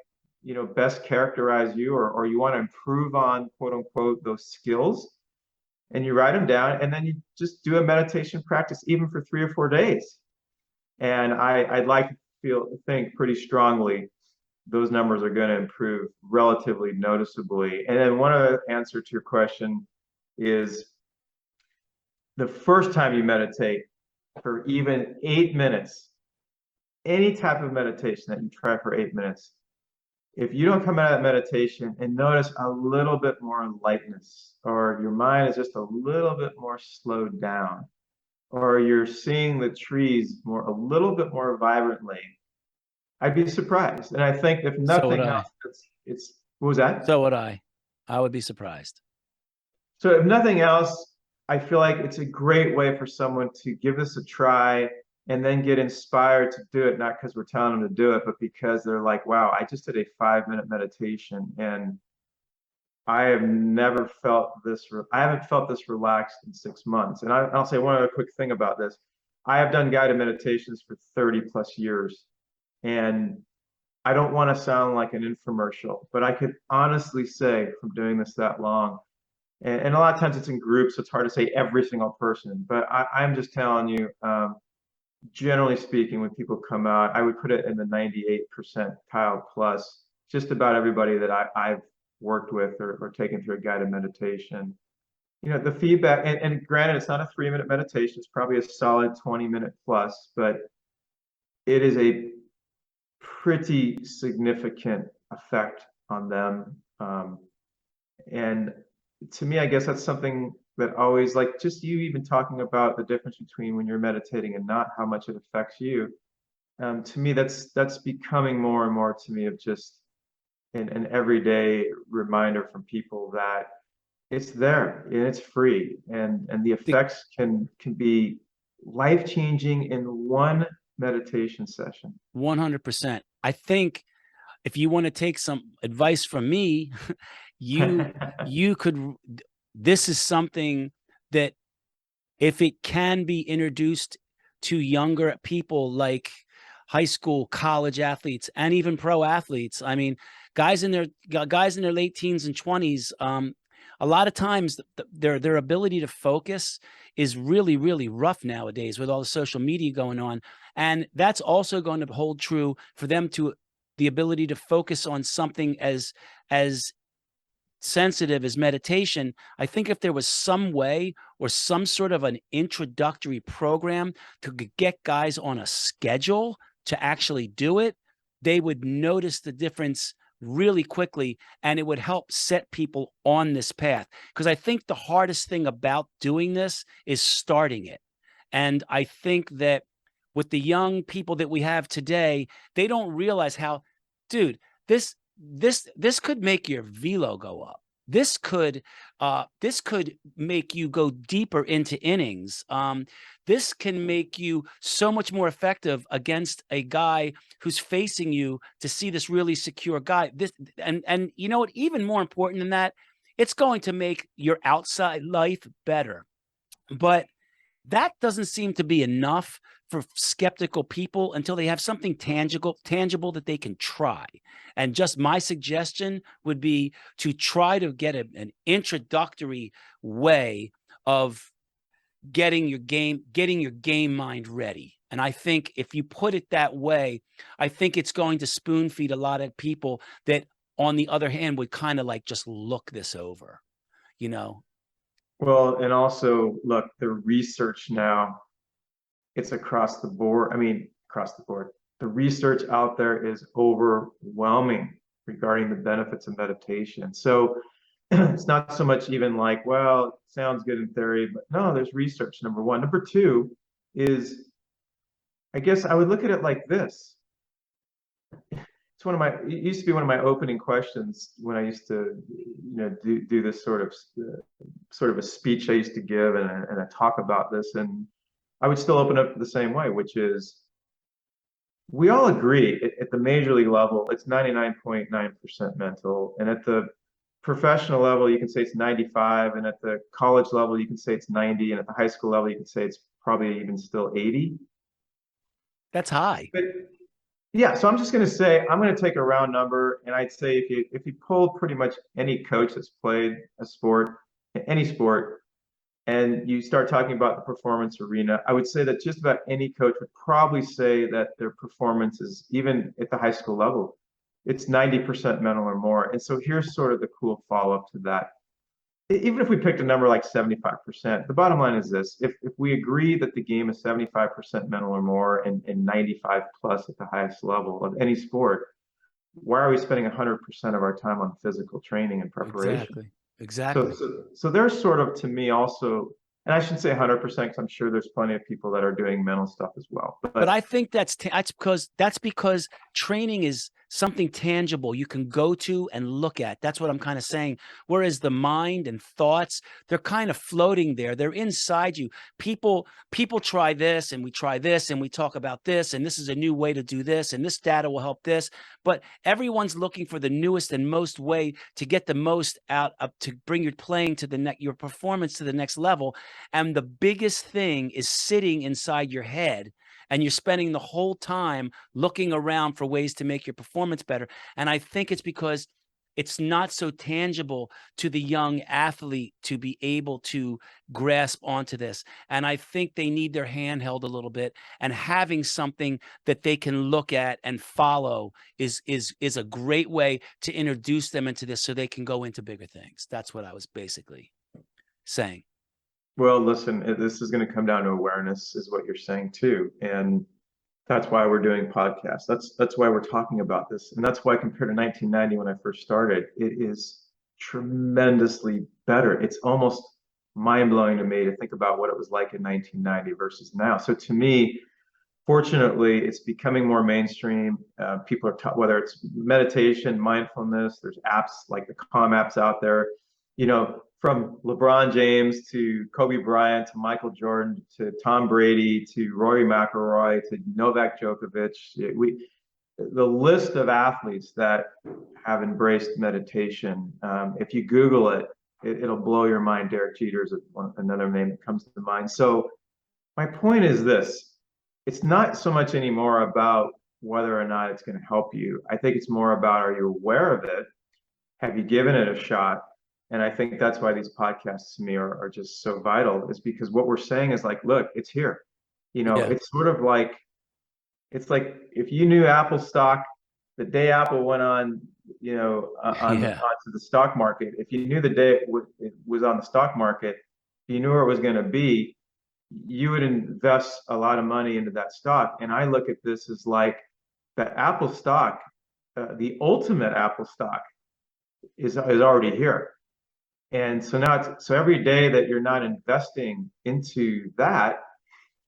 S2: best characterize you, or you want to improve on, quote unquote, those skills. And you write them down, and then you just do a meditation practice, even for 3 or 4 days. And I'd like to think pretty strongly those numbers are going to improve relatively noticeably. And then one other answer to your question is the first time you meditate for even 8 minutes, any type of meditation that you try for 8 minutes, if you don't come out of that meditation and notice a little bit more lightness, or your mind is just a little bit more slowed down, or you're seeing the trees a little bit more vibrantly, I'd be surprised. And I think if
S1: So would
S2: nothing
S1: I.
S2: else, what was that?
S1: So would I. I would be surprised.
S2: So if nothing else, I feel like it's a great way for someone to give this a try and then get inspired to do it, not because we're telling them to do it, but because they're like, wow, I just did a 5-minute meditation and I have never felt this. I haven't felt this relaxed in 6 months. And I'll say one other quick thing about this. I have done guided meditations for 30 plus years. And I don't want to sound like an infomercial, but I could honestly say from doing this that long, and a lot of times it's in groups, so it's hard to say every single person, but I'm just telling you, generally speaking, when people come out, I would put it in the 98 percentile plus. Just about everybody that I've worked with or taken through a guided meditation. The feedback, and granted, it's not a 3-minute meditation, it's probably a solid 20-minute plus, but it is a pretty significant effect on them. And to me, I guess that's something that always, like just you even talking about the difference between when you're meditating and not, how much it affects you. To me, that's becoming more and more to me of just an everyday reminder from people that it's there and it's free, and the
S1: The
S2: effects can be life changing in one meditation session.
S1: 100%. I think if you want to take some advice from me, you you could this is something that if it can be introduced to younger people like high school, college athletes, and even pro athletes. I mean, guys in their late teens and 20s, a lot of times their ability to focus is really, really rough nowadays with all the social media going on. And that's also going to hold true for them to the ability to focus on something as sensitive as meditation. I think if there was some way or some sort of an introductory program to get guys on a schedule to actually do it, they would notice the difference really quickly, and it would help set people on this path. Because I think the hardest thing about doing this is starting it. And I think that with the young people that we have today, they don't realize how, dude, this could make your velo go up. This could make you go deeper into innings. This can make you so much more effective against a guy who's facing you to see this really secure guy. This and you know what? Even more important than that, it's going to make your outside life better. But that doesn't seem to be enough for skeptical people until they have something tangible that they can try. And just my suggestion would be to try to get an introductory way of getting your game mind ready. And I think if you put it that way, I think it's going to spoon feed a lot of people that, on the other hand, would kind of like just look this over, you know.
S2: Well, and also, look, the research now, it's across the board. I mean, across the board. The research out there is overwhelming regarding the benefits of meditation. So it's not so much even like, well, it sounds good in theory, but no, there's research, number one. Number two is, I guess I would look at it like this. It used to be one of my opening questions when I used to, do this sort of a speech I used to give and a talk about this. And I would still open up the same way, which is, we all agree at the major league level, it's 99.9% mental. And at the professional level, you can say it's 95. And at the college level, you can say it's 90. And at the high school level, you can say it's probably even still 80.
S1: That's high.
S2: But yeah, so I'm just going to say, I'm going to take a round number. And I'd say if you pull pretty much any coach that's played a sport, any sport, and you start talking about the performance arena, I would say that just about any coach would probably say that their performance is, even at the high school level, it's 90% mental or more. And so here's sort of the cool follow-up to that. Even if we picked a number like 75%, the bottom line is this: if we agree that the game is 75% mental or more, and 95 plus at the highest level of any sport, why are we spending 100% of our time on physical training and preparation?
S1: Exactly.
S2: So,
S1: Exactly.
S2: so there's sort of, to me also, and I shouldn't say 100% because I'm sure there's plenty of people that are doing mental stuff as well.
S1: But
S2: But
S1: I think that's because training is something tangible you can go to and look at. That's what I'm kind of saying. Whereas the mind and thoughts, they're kind of floating there. They're inside you. People try this and we try this and we talk about this, and this is a new way to do this, and this data will help this. But everyone's looking for the newest and most way to get the most out of, to bring your playing to your performance to the next level. And the biggest thing is sitting inside your head. and you're spending the whole time looking around for ways to make your performance better. And I think it's because it's not so tangible to the young athlete to be able to grasp onto this. And I think they need their hand held a little bit, and having something that they can look at and follow is a great way to introduce them into this so they can go into bigger things. That's what I was basically saying.
S2: Well, listen, this is going to come down to awareness, is what you're saying too, and that's why we're doing podcasts. That's why we're talking about this, and that's why compared to 1990 when I first started, it is tremendously better. It's almost mind-blowing to me to think about what it was like in 1990 versus now. So to me, fortunately, it's becoming more mainstream. People are taught, whether it's meditation, mindfulness, there's apps like the Calm apps out there, from LeBron James to Kobe Bryant to Michael Jordan to Tom Brady to Rory McIlroy to Novak Djokovic. The list of athletes that have embraced meditation, if you Google it, it'll blow your mind. Derek Jeter is another name that comes to mind. So my point is this: it's not so much anymore about whether or not it's going to help you. I think it's more about, are you aware of it? Have you given it a shot? And I think that's why these podcasts to me are just so vital, is because what we're saying is like, look, it's here.
S1: Yeah.
S2: It's sort of like, it's like if you knew Apple stock the day Apple went on,
S1: Yeah.
S2: onto the stock market, if you knew the day it was on the stock market, if you knew where it was going to be, you would invest a lot of money into that stock. And I look at this as like that Apple stock, the ultimate Apple stock is already here. And so now so every day that you're not investing into that,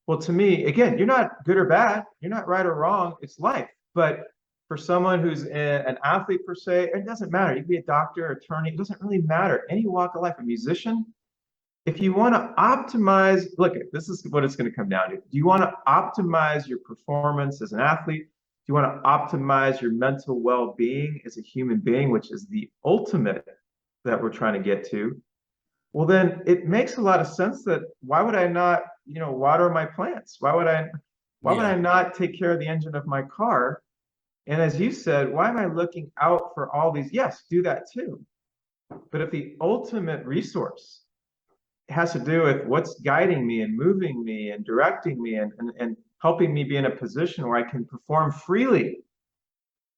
S2: well, to me, again, you're not good or bad, you're not right or wrong, it's life. But for someone who's an athlete per se, it doesn't matter. You can be a doctor, attorney, it doesn't really matter. Any walk of life, a musician, if you want to optimize, look, this is what it's going to come down to. Do you want to optimize your performance as an athlete? Do you want to optimize your mental well-being as a human being, which is the ultimate that we're trying to get to? Well, then it makes a lot of sense that why would I not, water my plants? Why would I
S1: Yeah.
S2: not take care of the engine of my car? And as you said, why am I looking out for all these? Yes, do that too. But if the ultimate resource has to do with what's guiding me and moving me and directing me and helping me be in a position where I can perform freely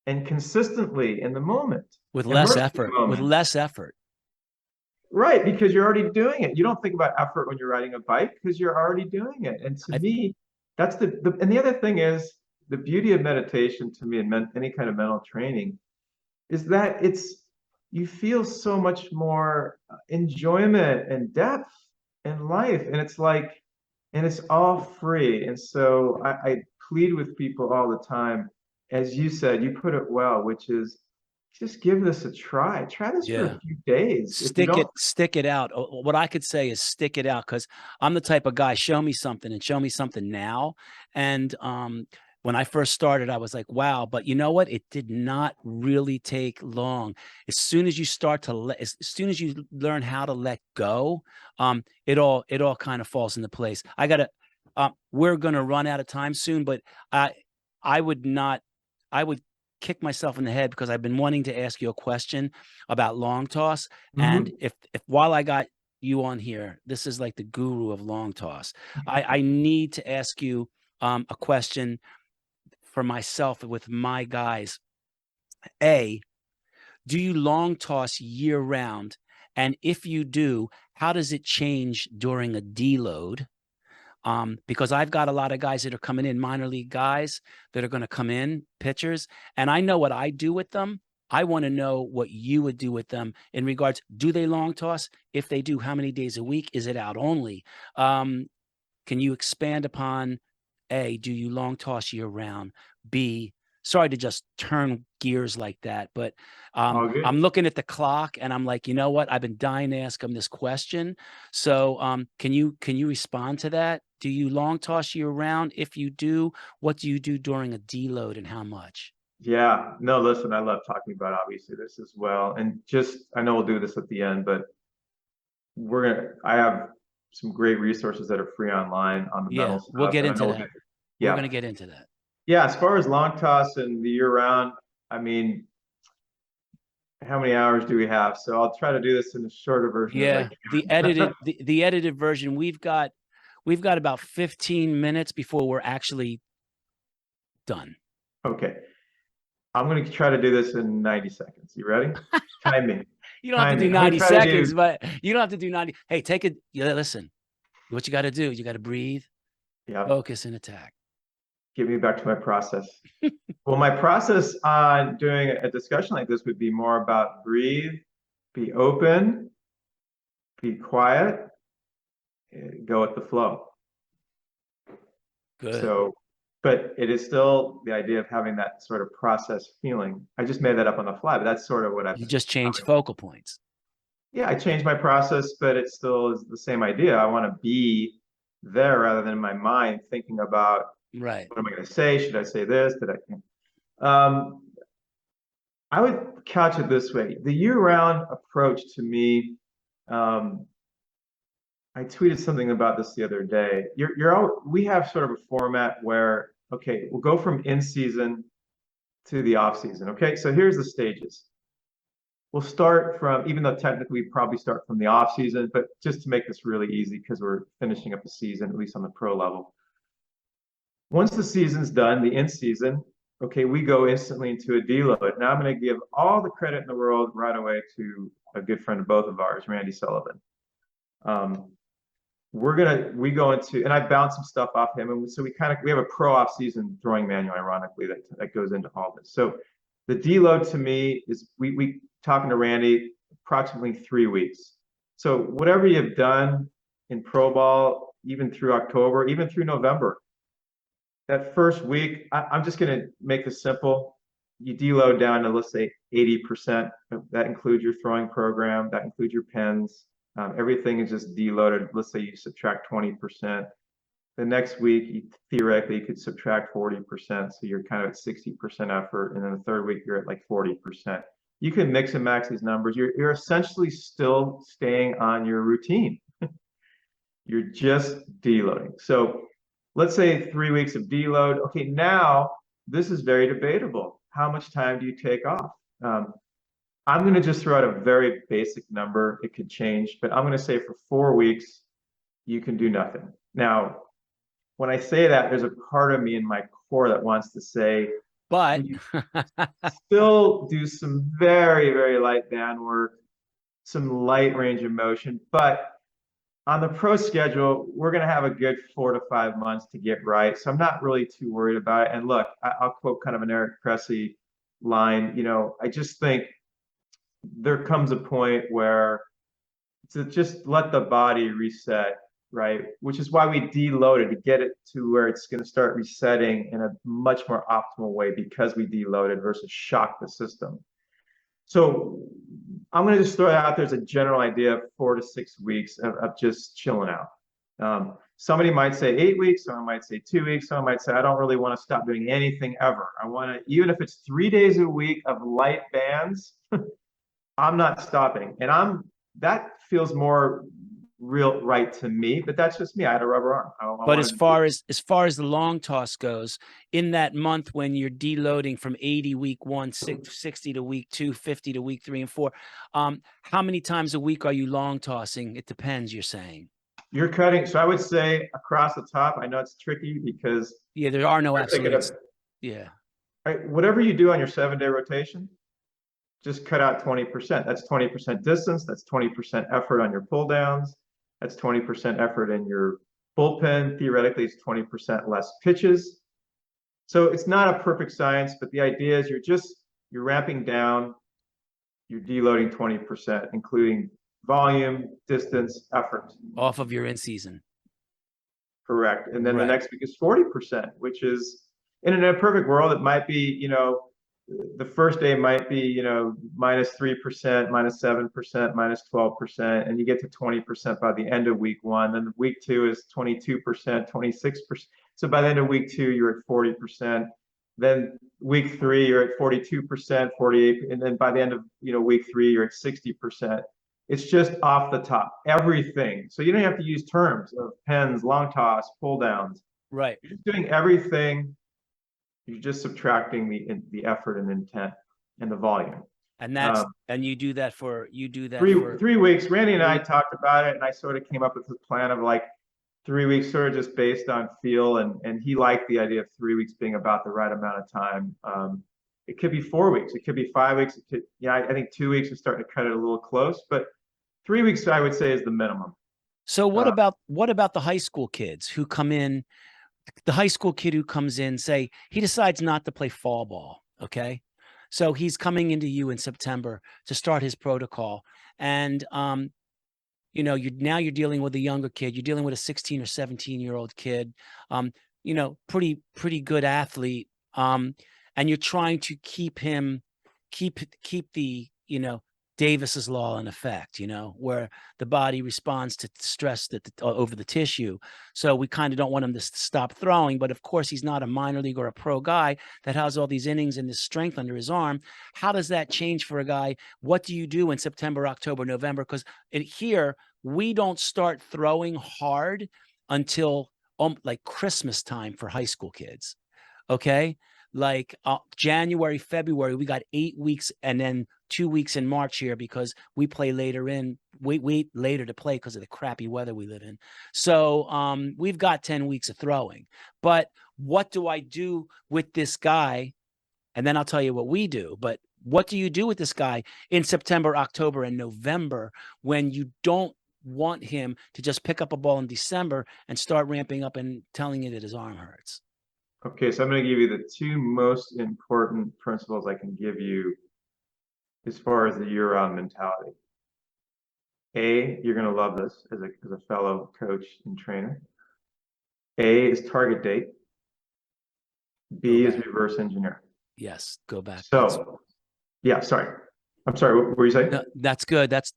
S2: and consistently in the moment,
S1: With less
S2: immerse in
S1: effort.
S2: the
S1: With
S2: moment.
S1: less effort.
S2: Right, because you're already doing it. You don't think about effort when you're riding a bike because you're already doing it. And to
S1: I
S2: me, that's and the other thing is the beauty of meditation to me and any kind of mental training is that you feel so much more enjoyment and depth in life. And it's like, and it's all free. And so I plead with people all the time, as you said, you put it well, which is just give this a try. Try this for
S1: yeah.
S2: a few days. If you don't,
S1: Stick it out. What I could say is stick it out, because I'm the type of guy, show me something and show me something now. And when I first started, I was like, wow, but you know what? It did not really take long. As soon as you start to as soon as you learn how to let go, it all kind of falls into place. We're gonna run out of time soon, but I I would not I would kick myself in the head because I've been wanting to ask you a question about long toss. And
S2: Mhm.
S1: if while I got you on here, this is like the guru of long toss. I need to ask you a question for myself with my guys. A, do you long toss year round? And if you do, how does it change during a deload? Because I've got a lot of guys that are coming in, minor league guys that are going to come in, pitchers, and I know what I do with them. I want to know what you would do with them in regards, do they long toss? If they do, how many days a week? Is it out only? Can you expand upon A, do you long toss year round? B, sorry to just turn gears like that, but
S2: All
S1: I'm
S2: good.
S1: looking at the clock and I'm like, you know what? I've been dying to ask him this question. So can you respond to that? Do you long toss year round? If you do, what do you do during a deload and how much?
S2: Yeah. No, listen, I love talking about obviously this as well. And just, I know we'll do this at the end, but I have some great resources that are free online on the mental
S1: Yeah, we'll
S2: stuff.
S1: get
S2: And I
S1: into
S2: know
S1: that. We're going
S2: Yeah.
S1: to get into that.
S2: Yeah. As far as long toss and the year round, I mean, how many hours do we have? So I'll try to do this in the shorter version as I
S1: Yeah,
S2: can.
S1: the edited version, we've got about 15 minutes before we're actually done.
S2: Okay. I'm going to try to do this in 90 seconds. You ready? Time me.
S1: You don't have to
S2: Time
S1: do
S2: me. I'm going to
S1: 90
S2: try to do,
S1: seconds, but you don't have to do 90. Hey, take it. Yeah, listen. What you got to do, you got to breathe,
S2: yeah,
S1: focus, and attack.
S2: get me back to my process. Well, my process on doing a discussion like this would be more about breathe, be open, be quiet, go with the flow.
S1: Good.
S2: So, but it is still the idea of having that sort of process feeling. I just made that up on the fly, but that's sort of what
S1: You just
S2: I
S1: change focal points.
S2: yeah, I changed my process, but it still is the same idea. I want to be there rather than in my mind thinking about
S1: Right.
S2: what am I going to say? Should I say this? Did I would couch it this way. The year-round approach to me, um, I tweeted something about this the other day. We have sort of a format where, okay, we'll go from in season to the off season. Okay, so here's the stages. We'll start from, even though technically we probably start from the off season, but just to make this really easy because we're finishing up the season, at least on the pro level. Once the season's done, the in season, okay, we go instantly into a deload. Now I'm going to give all the credit in the world right away to a good friend of both of ours, Randy Sullivan. Um, we go into, and I bounce some stuff off him, and so we have a pro off season throwing manual, ironically, that goes into all this. So the deload to me is we talking to Randy approximately 3 weeks. So whatever you've done in pro ball, even through October, even through November, that first week, I'm just going to make this simple. You deload down to, let's say, 80%. That includes your throwing program, that includes your pens. Everything is just deloaded. Let's say you subtract 20%. The next week, theoretically, you could subtract 40%. So you're kind of at 60% effort. And then the third week, you're at like 40%. You can mix and match these numbers. You're essentially still staying on your routine. You're just deloading. So let's say 3 weeks of deload. Okay, now this is very debatable. How much time do you take off? I'm going to just throw out a very basic number. It could change, but I'm going to say for 4 weeks, you can do nothing. Now, when I say that, there's a part of me in my core that wants to say,
S1: But
S2: would you still do some very, very light band work, some light range of motion, but on the pro schedule, we're going to have a good 4 to 5 months to get right. So I'm not really too worried about it. And look, I'll quote kind of an Eric Cressy line. I just think there comes a point where to just let the body reset, right? Which is why we deloaded to get it to where it's going to start resetting in a much more optimal way because we deloaded versus shock the system. So I'm going to just throw it out there as a general idea of 4 to 6 weeks of just chilling out. Somebody might say 8 weeks, someone might say 2 weeks, someone might say, I don't really want to stop doing anything ever. I want to, even if it's 3 days a week of light bands, I'm not stopping. And that feels more real right to me, but that's just me. I had a rubber arm. I
S1: But
S2: wanted to do
S1: as far as the long toss goes, in that month when you're deloading from 80 week 1, 60 to week 2, 50 to week 3 and 4, how many times a week are you long tossing? It depends, you're saying.
S2: You're cutting. So I would say across the top, I know it's tricky because
S1: Yeah, there are no
S2: we're thinking of
S1: absolutes. Yeah.
S2: whatever you do on your 7-day rotation, just cut out 20%. That's 20% distance. That's 20% effort on your pull downs. That's 20% effort in your bullpen. Theoretically, it's 20% less pitches. So it's not a perfect science, but the idea is you're ramping down, you're deloading 20%, including volume, distance, effort.
S1: Off of your in season.
S2: Correct. And then the
S1: Right.
S2: next week is 40%, which is in a perfect world, it might be, the first day might be, -3%, -7%, -12%, and you get to 20% by the end of week one. Then week two is 22%, 26%. So by the end of week two, you're at 40%. Then week three, you're at 42%, 48%, and then by the end of week three, you're at 60%. It's just off the top, everything. So you don't have to use terms of pens, long toss, pull downs.
S1: Right.
S2: You're just doing everything. You're just subtracting the effort and intent and the volume.
S1: And
S2: Um,
S1: you do that for
S2: three weeks. Randy and I
S1: three.
S2: talked about it, and I sort of came up with this plan of like 3 weeks, sort of just based on feel, and he liked the idea of 3 weeks being about the right amount of time. It could be 4 weeks, it could be 5 weeks. It could, yeah, I think 2 weeks is starting to cut it a little close, but 3 weeks I would say is the minimum.
S1: So
S2: Uh,
S1: what about the high school kids who come in? The high school kid who comes in, say he decides not to play fall ball. Okay. So he's coming into you in September to start his protocol. And you're dealing with a younger kid. You're dealing with a 16 or 17-year-old kid, um, pretty good athlete. And you're trying to keep the, Davis's law in effect, where the body responds to stress over the tissue. So we kind of don't want him to stop throwing. But of course, he's not a minor league or a pro guy that has all these innings and this strength under his arm. How does that change for a guy? What do you do in September, October, November? Because here, we don't start throwing hard until like Christmas time for high school kids. Okay. Like January, February, we got 8 weeks and then 2 weeks in March here because we play later wait later to play because of the crappy weather we live in. So we've got 10 weeks of throwing. But what do I do with this guy? And then I'll tell you what we do. But what do you do with this guy in September, October, and November when you don't want him to just pick up a ball in December and start ramping up and telling you that his arm hurts?
S2: okay, so I'm going to give you the two most important principles I can give you as far as the year-round mentality. A, you're going to love this as a fellow coach and trainer. A is target date.
S1: Go
S2: B is
S1: back.
S2: reverse engineer.
S1: Yes, go back.
S2: So, yeah, sorry. I'm sorry, what were you saying?
S1: No, that's good. That's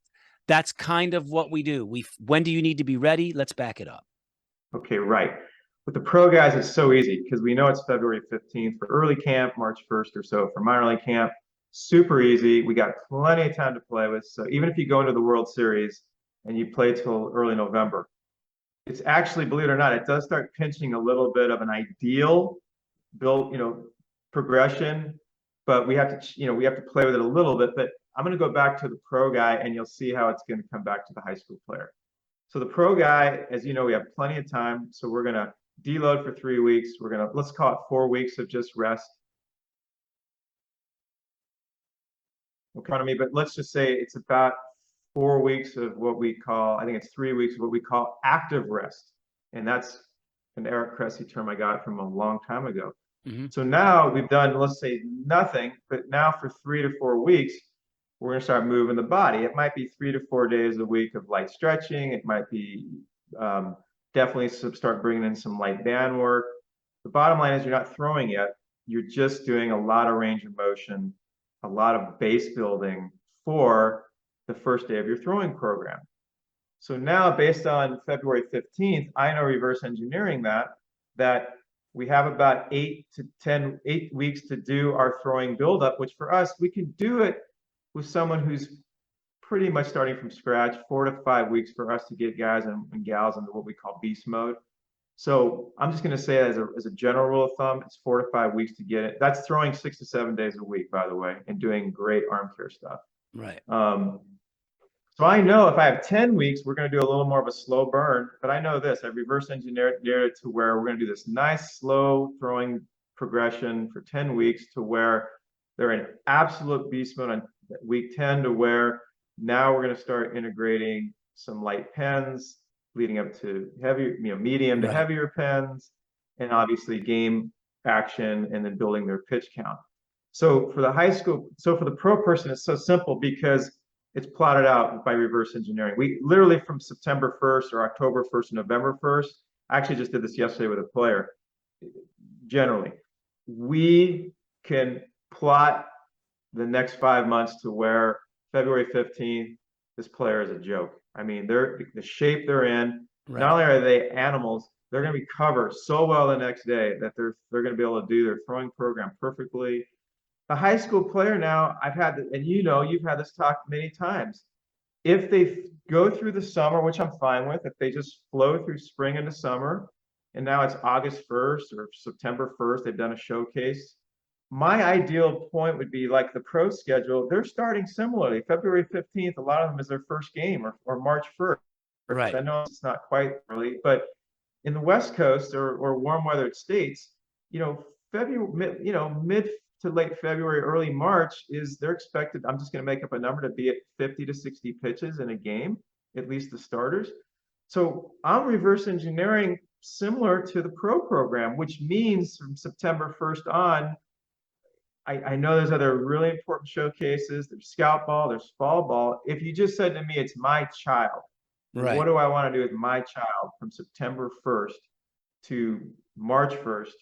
S1: kind of what we do. When do you need to be ready? Let's back it up.
S2: Okay, right. With the pro guys, it's so easy because we know it's February 15th for early camp, March 1st or so for minor league camp. Super easy. We got plenty of time to play with. So even if you go into the World Series and you play till early November, it's actually, believe it or not, it does start pinching a little bit of an ideal build, progression, but we have to play with it a little bit. But I'm going to go back to the pro guy and you'll see how it's going to come back to the high school player. So the pro guy, as you know, we have plenty of time. So we're going to deload for 3 weeks. Let's call it 4 weeks of just rest. Economy, but let's just say it's about 4 weeks of what we call, I think it's 3 weeks of what we call active rest. And that's an Eric Cressy term I got from a long time ago.
S1: Mm-hmm.
S2: So now we've done, let's say nothing, but now for 3 to 4 weeks, we're going to start moving the body. It might be 3 to 4 days a week of light stretching. It might be definitely start bringing in some light band work. The bottom line is you're not throwing yet. You're just doing a lot of range of motion, a lot of base building for the first day of your throwing program. So now, based on February 15th, I know reverse engineering that we have about 8 weeks to do our throwing buildup, which for us, we can do it with someone who's pretty much starting from scratch, 4 to 5 weeks for us to get guys and gals into what we call beast mode. So I'm just going to say as a general rule of thumb, it's 4 to 5 weeks to get it. That's throwing 6 to 7 days a week, by the way, and doing great arm care stuff.
S1: Right.
S2: So I know if I have 10 weeks, we're going to do a little more of a slow burn, but I know this, I've reverse engineered it to where we're going to do this nice slow throwing progression for 10 weeks to where they're in absolute beast mode on week 10 to where now we're going to start integrating some light pens leading up to heavy, medium to heavier pens, and obviously game action and then building their pitch count. So for the pro person, it's so simple because it's plotted out by reverse engineering. We literally from September 1st or October 1st and November 1st, I actually just did this yesterday with a player. Generally, we can plot the next 5 months to where February 15th, this player is a joke. I mean, the shape they're in, not only are they animals, they're going to recover so well the next day that they're going to be able to do their throwing program perfectly. The high school player now, and you've had this talk many times. If they go through the summer, which I'm fine with, if they just flow through spring into summer and now it's August 1st or September 1st. They've done a showcase. My ideal point would be like the pro schedule. They're starting similarly. February 15th, a lot of them is their first game, or March 1st.
S1: Right.
S2: I know it's not quite early, but in the West Coast or warm weather states, February, mid to late February, early March is they're expected. I'm just going to make up a number to be at 50 to 60 pitches in a game, at least the starters. So I'm reverse engineering similar to the pro program, which means from September 1st on, I know there's other really important showcases. There's scout ball, there's fall ball. If you just said to me, it's my child, what
S1: Right.
S2: do I want to do with my child from September 1st to March 1st?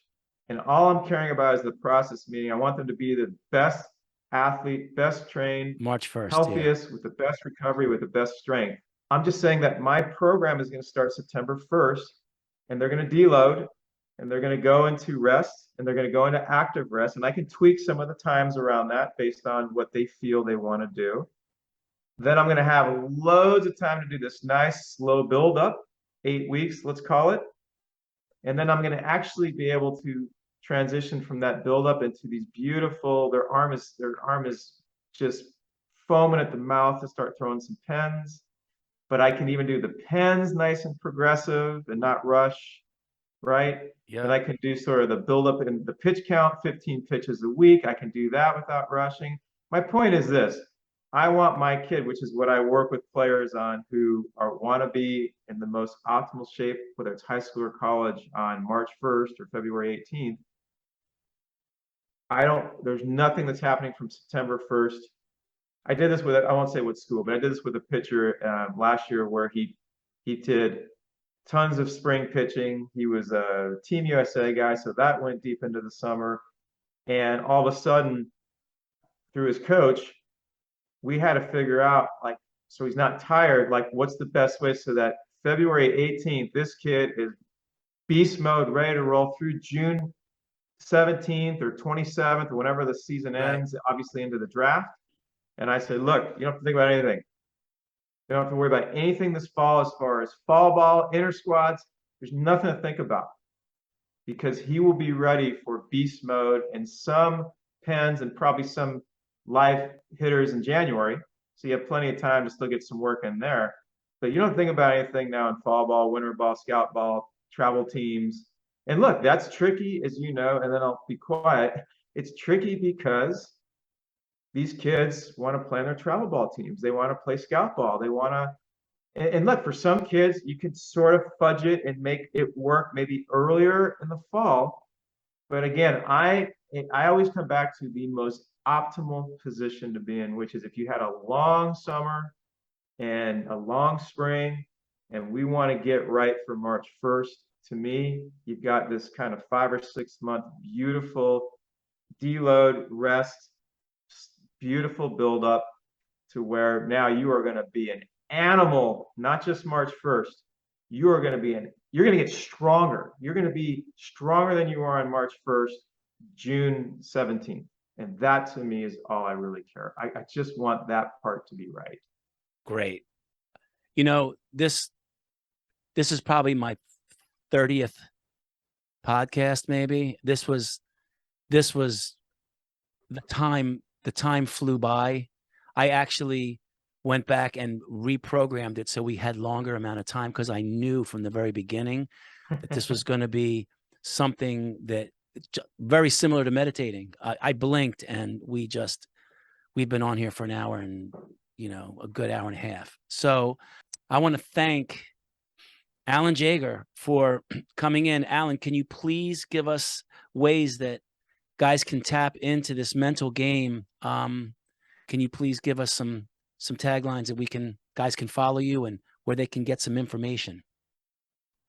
S2: And all I'm caring about is the process, meaning I want them to be the best athlete, best trained,
S1: March 1st. Yeah.
S2: healthiest, with the best recovery, with the best strength. I'm just saying that my program is going to start September 1st, and they're going to deload, and they're going to go into rest, and they're going to go into active rest. And I can tweak some of the times around that based on what they feel they want to do. Then I'm going to have loads of time to do this nice slow build up, 8 weeks, let's call it. And then I'm going to actually be able to transition from that build up into these beautiful, their arm is just foaming at the mouth to start throwing some pens. But I can even do the pens nice and progressive and not rush, right? And
S1: Yep.
S2: I can do sort of the build up in the pitch count, 15 pitches a week. I can do that without rushing. My point is this. I want my kid, which is what I work with players on who want to be in the most optimal shape, whether it's high school or college, on March 1st or February 18th. There's nothing that's happening from September 1st. I did this with, I won't say what school, but I did this with a pitcher last year where he did tons of spring pitching. He was a Team USA guy, so that went deep into the summer. And all of a sudden, through his coach, we had to figure out, like, so he's not tired, like, what's the best way so that February 18th, this kid is beast mode, ready to roll through June 17th or 27th or whenever the season
S1: Right.
S2: ends, obviously into the draft. And I said, look, you don't have to think about anything. You don't have to worry about anything this fall as far as fall ball, inter squads. There's nothing to think about because he will be ready for beast mode and some pens and probably some live hitters in January. So you have plenty of time to still get some work in there. But you don't think about anything now in fall ball, winter ball, scout ball, travel teams. And look, that's tricky, as you know, and then I'll be quiet. It's tricky because these kids want to play on their travel ball teams. They want to play scout ball. They want to, and look, for some kids, you can sort of fudge it and make it work maybe earlier in the fall. But again, I always come back to the most optimal position to be in, which is if you had a long summer and a long spring, and we want to get right for March 1st. To me, you've got this kind of 5 or 6 month beautiful deload, rest, beautiful build up to where now you are going to be an animal, not just March 1st. You're going to get stronger. You're going to be stronger than you are on March 1st, June 17th. And that to me is all I really care. I just want that part to be right.
S1: Great. This is probably my 30th podcast, maybe. This was the time flew by. I actually went back and reprogrammed it so we had longer amount of time because I knew from the very beginning that this was going to be something that very similar to meditating. I blinked and we've been on here for an hour and a good hour and a half. So I want to thank Alan Jaeger for coming in. Alan, can you please give us ways that guys can tap into this mental game? Can you please give us some taglines that guys can follow you and where they can get some information?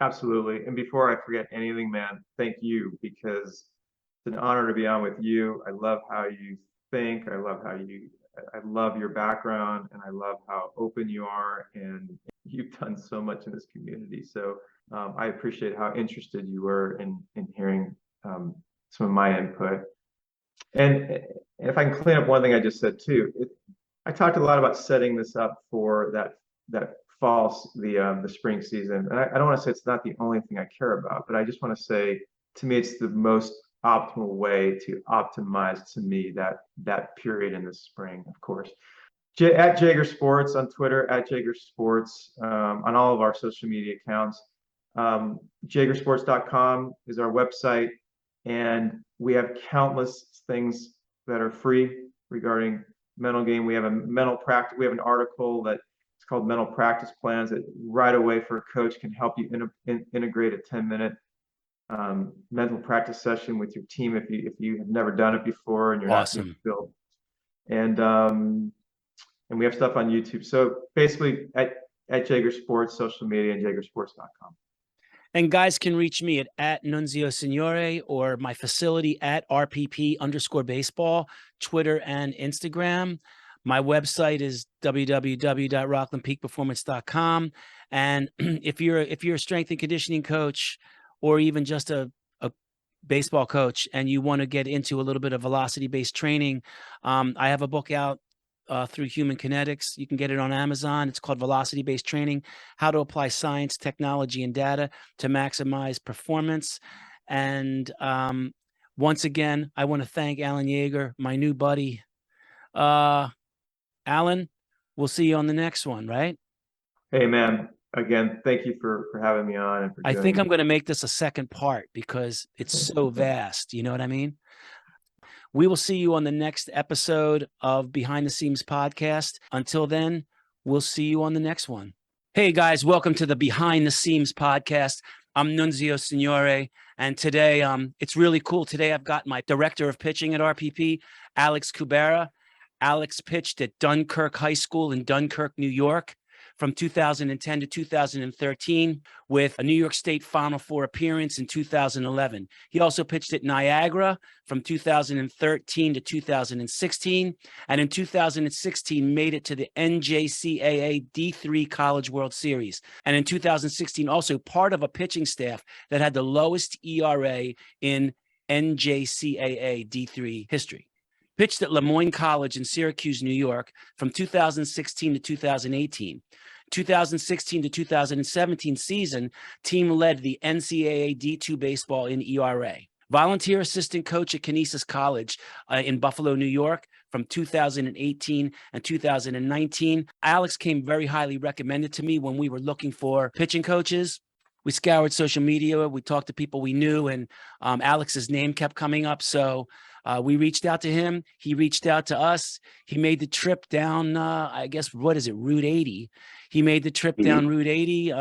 S2: Absolutely. And before I forget anything, man, thank you because it's an honor to be on with you. I love how you think. I love your background and I love how open you are and you've done so much in this community. So I appreciate how interested you were in hearing some of my input. And if I can clean up one thing I just said too, I talked a lot about setting this up for that the spring season. And I don't want to say it's not the only thing I care about, but I just want to say, to me, it's the most optimal way to optimize, to me, that period in the spring, of course. At Jaeger Sports on Twitter, at Jaeger Sports, on all of our social media accounts. JaegerSports.com is our website, and we have countless things that are free regarding mental game. We have a mental practice. We have an article that it's called Mental Practice Plans that right away for a coach can help you integrate a 10-minute mental practice session with your team if you have never done it before and you're not being
S1: Awesome.
S2: filled. And we have stuff on YouTube. So basically at Jaeger Sports, social media, and JaegerSports.com.
S1: And guys can reach me at Nunzio Signore or my facility at RPP_baseball, Twitter and Instagram. My website is www.rocklandpeakperformance.com. And if you're a strength and conditioning coach or even just a baseball coach and you want to get into a little bit of velocity-based training, I have a book out through Human Kinetics. You can get it on Amazon. It's called Velocity-Based Training, How to Apply Science, Technology, and Data to Maximize Performance. And once again, I want to thank Alan Jaeger, my new buddy. Alan, we'll see you on the next one, right?
S2: Hey, man. Again, thank you for having me on and for
S1: I
S2: doing
S1: think I'm going to make this a second part because it's so vast. You know what I mean? We will see you on the next episode of Behind the Seams podcast. Until then, we'll see you on the next one. Hey guys, welcome to the Behind the Seams podcast. I'm Nunzio Signore, and today it's really cool. Today I've got my director of pitching at RPP, Alex Kubera. Alex pitched at Dunkirk High School in Dunkirk, New York, from 2010 to 2013, with a New York State Final Four appearance in 2011. He also pitched at Niagara from 2013 to 2016, and in 2016 made it to the NJCAA D3 College World Series. And in 2016, also part of a pitching staff that had the lowest ERA in NJCAA D3 history. Pitched at Lemoyne College in Syracuse, New York from 2016 to 2018. 2016 to 2017 season, team led the NCAA D2 baseball in ERA. Volunteer assistant coach at Canisius College in Buffalo, New York from 2018 and 2019. Alex came very highly recommended to me when we were looking for pitching coaches. We scoured social media. We talked to people we knew, and Alex's name kept coming up. So we reached out to him. He reached out to us. He made the trip down, I guess, what is it, Route 80. He made the trip down Route 80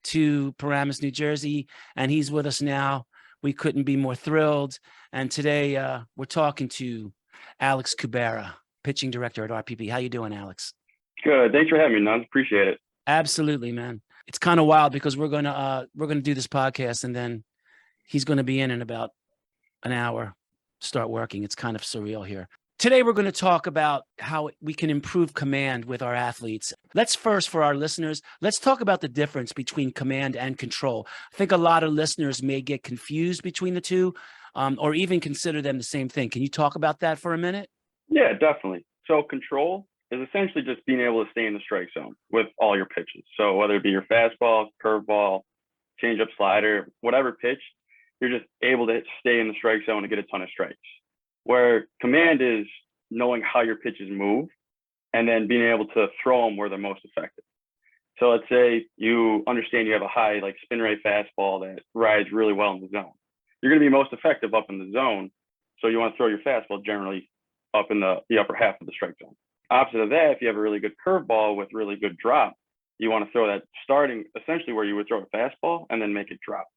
S1: to Paramus, New Jersey, and he's with us now. We couldn't be more thrilled. And today we're talking to Alex Kubera, pitching director at RPP. How you doing, Alex?
S3: Good. Thanks for having me, Nuns. Appreciate it.
S1: Absolutely, man. It's kind of wild because we're gonna do this podcast and then he's gonna be in about an hour, start working. It's kind of surreal here. Today we're going to talk about how we can improve command with our athletes. Let's first, for our listeners, let's talk about the difference between command and control. I think a lot of listeners may get confused between the two, or even consider them the same thing. Can you talk about that for a minute?
S3: Yeah, definitely. So control is essentially just being able to stay in the strike zone with all your pitches. So whether it be your fastball, curveball, changeup, slider, whatever pitch, you're just able to stay in the strike zone and get a ton of strikes. Where command is knowing how your pitches move and then being able to throw them where they're most effective. So let's say you understand you have a high like spin rate fastball that rides really well in the zone. You're going to be most effective up in the zone. So you want to throw your fastball generally up in the upper half of the strike zone. Opposite of that, if you have a really good curveball with really good drop, you want to throw that starting essentially where you would throw a fastball and then make it drop.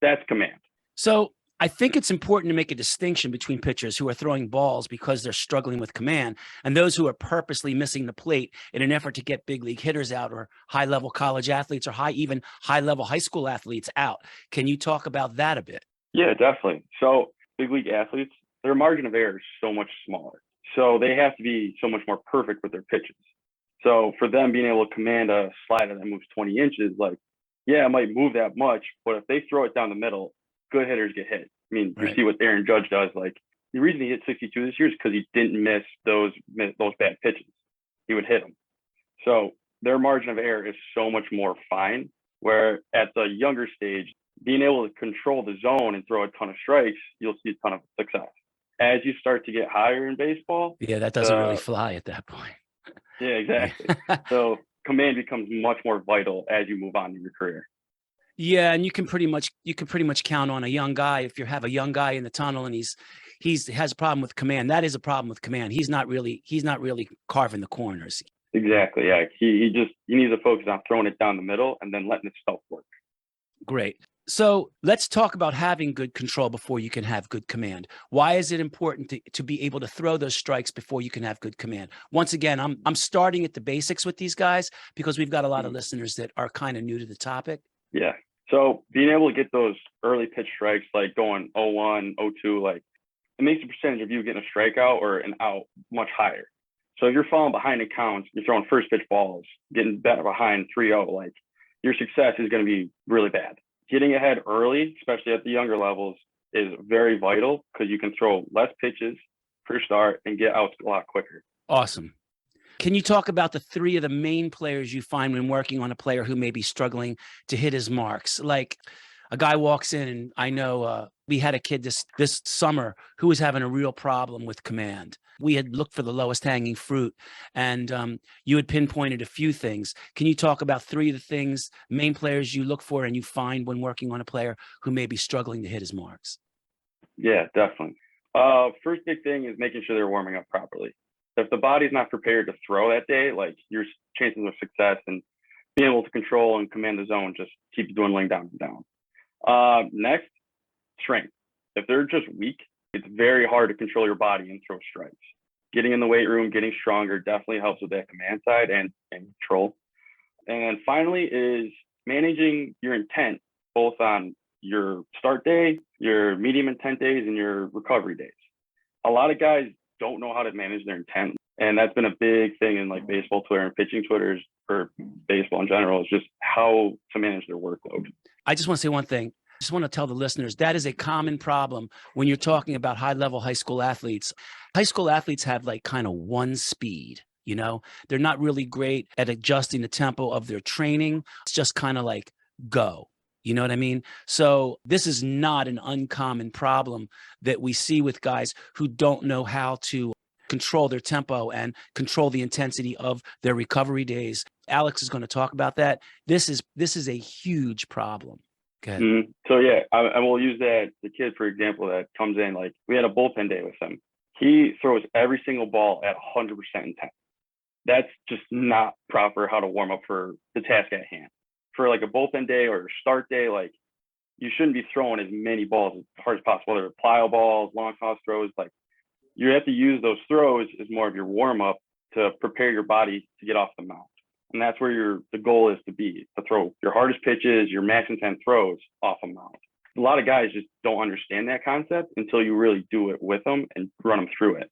S3: That's command.
S1: So I think it's important to make a distinction between pitchers who are throwing balls because they're struggling with command and those who are purposely missing the plate in an effort to get big league hitters out or high-level college athletes or even high-level high school athletes out. Can you talk about that a bit?
S3: Yeah, definitely. So big league athletes, their margin of error is so much smaller. So they have to be so much more perfect with their pitches. So for them being able to command a slider that moves 20 inches, like, yeah, it might move that much, but if they throw it down the middle, good hitters get hit. I mean,
S1: Right.
S3: You see what Aaron Judge does. Like, the reason he hit 62 this year is because he didn't miss those bad pitches. He would hit them. So their margin of error is so much more fine. Where at the younger stage, being able to control the zone and throw a ton of strikes, you'll see a ton of success. As you start to get higher in baseball,
S1: Yeah, that doesn't really fly at that point.
S3: Yeah, exactly. So command becomes much more vital as you move on in your career.
S1: Yeah, and you can pretty much count on a young guy. If you have a young guy in the tunnel and he has a problem with command, that is a problem with command. He's not really carving the corners.
S3: Exactly. Yeah. He needs to focus on throwing it down the middle and then letting his stuff work.
S1: Great. So let's talk about having good control before you can have good command. Why is it important to be able to throw those strikes before you can have good command? Once again, I'm starting at the basics with these guys because we've got a lot of listeners that are kind of new to the topic.
S3: Yeah. So being able to get those early pitch strikes, like going 0-1, 0-2, like it makes the percentage of you getting a strikeout or an out much higher. So if you're falling behind in counts, you're throwing first pitch balls, getting behind 3-0, like your success is going to be really bad. Getting ahead early, especially at the younger levels, is very vital because you can throw less pitches per start and get out a lot quicker.
S1: Awesome. Can you talk about the three of the main players you find when working on a player who may be struggling to hit his marks? Like a guy walks in, and I know we had a kid this summer who was having a real problem with command. We had looked for the lowest hanging fruit, and you had pinpointed a few things. Can you talk about three of the things, main players you look for and you find when working on a player who may be struggling to hit his marks?
S3: Yeah, definitely. First big thing is making sure they're warming up properly. If the body's not prepared to throw that day, like your chances of success and being able to control and command the zone just keep dwindling down and down. Next, strength. If they're just weak, it's very hard to control your body and throw strikes. Getting in the weight room, getting stronger definitely helps with that command side and control. And then finally is managing your intent, both on your start day, your medium intent days, and your recovery days. A lot of guys don't know how to manage their intent. And that's been a big thing in like baseball Twitter and pitching Twitters for baseball in general, is just how to manage their workload.
S1: I just want to say one thing. I just want to tell the listeners that is a common problem when you're talking about high-level high school athletes. High school athletes have like kind of one speed, you know? They're not really great at adjusting the tempo of their training. It's just kind of like go. You know what I mean? So this is not an uncommon problem that we see with guys who don't know how to control their tempo and control the intensity of their recovery days. Alex is going to talk about that. This is a huge problem. Okay.
S3: Mm-hmm. So yeah, I will use the kid, for example, that comes in, like we had a bullpen day with him. He throws every single ball at 100% intent. That's just not proper how to warm up for the task at hand. For like a bullpen day or a start day, like you shouldn't be throwing as many balls as hard as possible, whether plyo balls, long toss throws. Like you have to use those throws as more of your warm up to prepare your body to get off the mound. And that's where the goal is to throw your hardest pitches, your max intent throws off a mound. A lot of guys just don't understand that concept until you really do it with them and run them through it.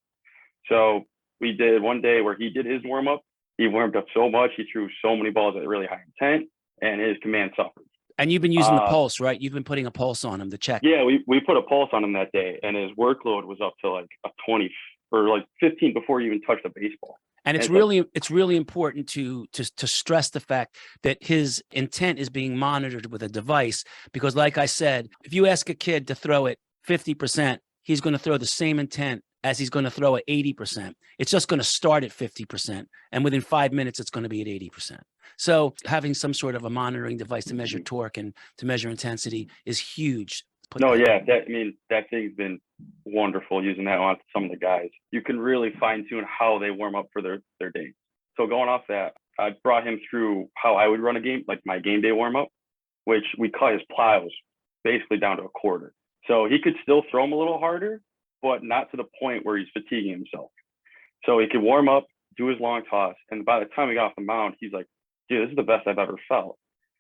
S3: So we did one day where he did his warm up. He warmed up so much. He threw so many balls at really high intent, and his command suffered.
S1: And you've been using the pulse, right? You've been putting a pulse on him to check.
S3: Yeah, we put a pulse on him that day, and his workload was up to like a 20 or like 15 before he even touched a baseball.
S1: And it's really important to stress the fact that his intent is being monitored with a device, because like I said, if you ask a kid to throw it 50%, he's going to throw the same intent as he's going to throw at 80%. It's just going to start at 50, and within 5 minutes, it's going to be at 80%. So having some sort of a monitoring device to measure torque and to measure intensity is huge.
S3: That thing's been wonderful using that on some of the guys. You can really fine tune how they warm up for their day. So going off that, I brought him through how I would run a game, like my game day warm up, which we cut his plyos basically down to a quarter. So he could still throw them a little harder, but not to the point where he's fatiguing himself. So he could warm up, do his long toss, and by the time he got off the mound, he's like, dude, this is the best I've ever felt.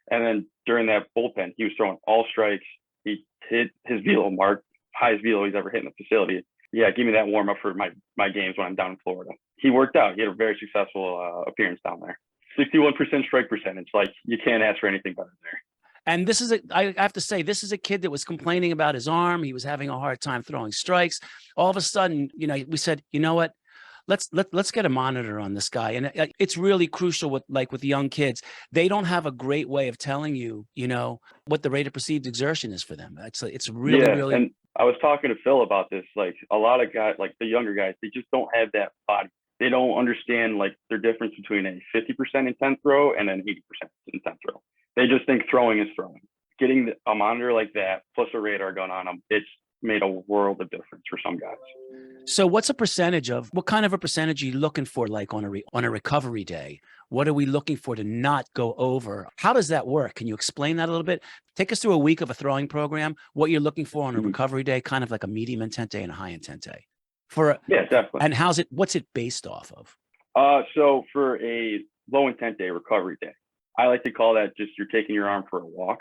S3: And then during that bullpen, he was throwing all strikes. He hit his velo mark, highest velo he's ever hit in the facility. Yeah, give me that warm up for my games when I'm down in Florida. He worked out. He had a very successful appearance down there. 61% strike percentage. Like, you can't ask for anything better there.
S1: And I have to say, this is a kid that was complaining about his arm. He was having a hard time throwing strikes. All of a sudden, we said, you know what? let's get a monitor on this guy. And it's really crucial with young kids. They don't have a great way of telling you, what the rate of perceived exertion is for them. It's really, really.
S3: And I was talking to Phil about this. Like a lot of guys, like the younger guys, they just don't have that body. They don't understand like their difference between a 50% intent throw and an 80% intent throw. They just think throwing is throwing. Getting a monitor like that plus a radar gun on them, it's made a world of difference for some guys.
S1: So what kind of a percentage are you looking for, like on a recovery day? What are we looking for to not go over? How does that work? Can you explain that a little bit? Take us through a week of a throwing program, what you're looking for on a recovery day, kind of like a medium intent day and a high intent day.
S3: Yeah, definitely.
S1: And what's it based off of?
S3: So for a low intent day, recovery day, I like to call that just you're taking your arm for a walk.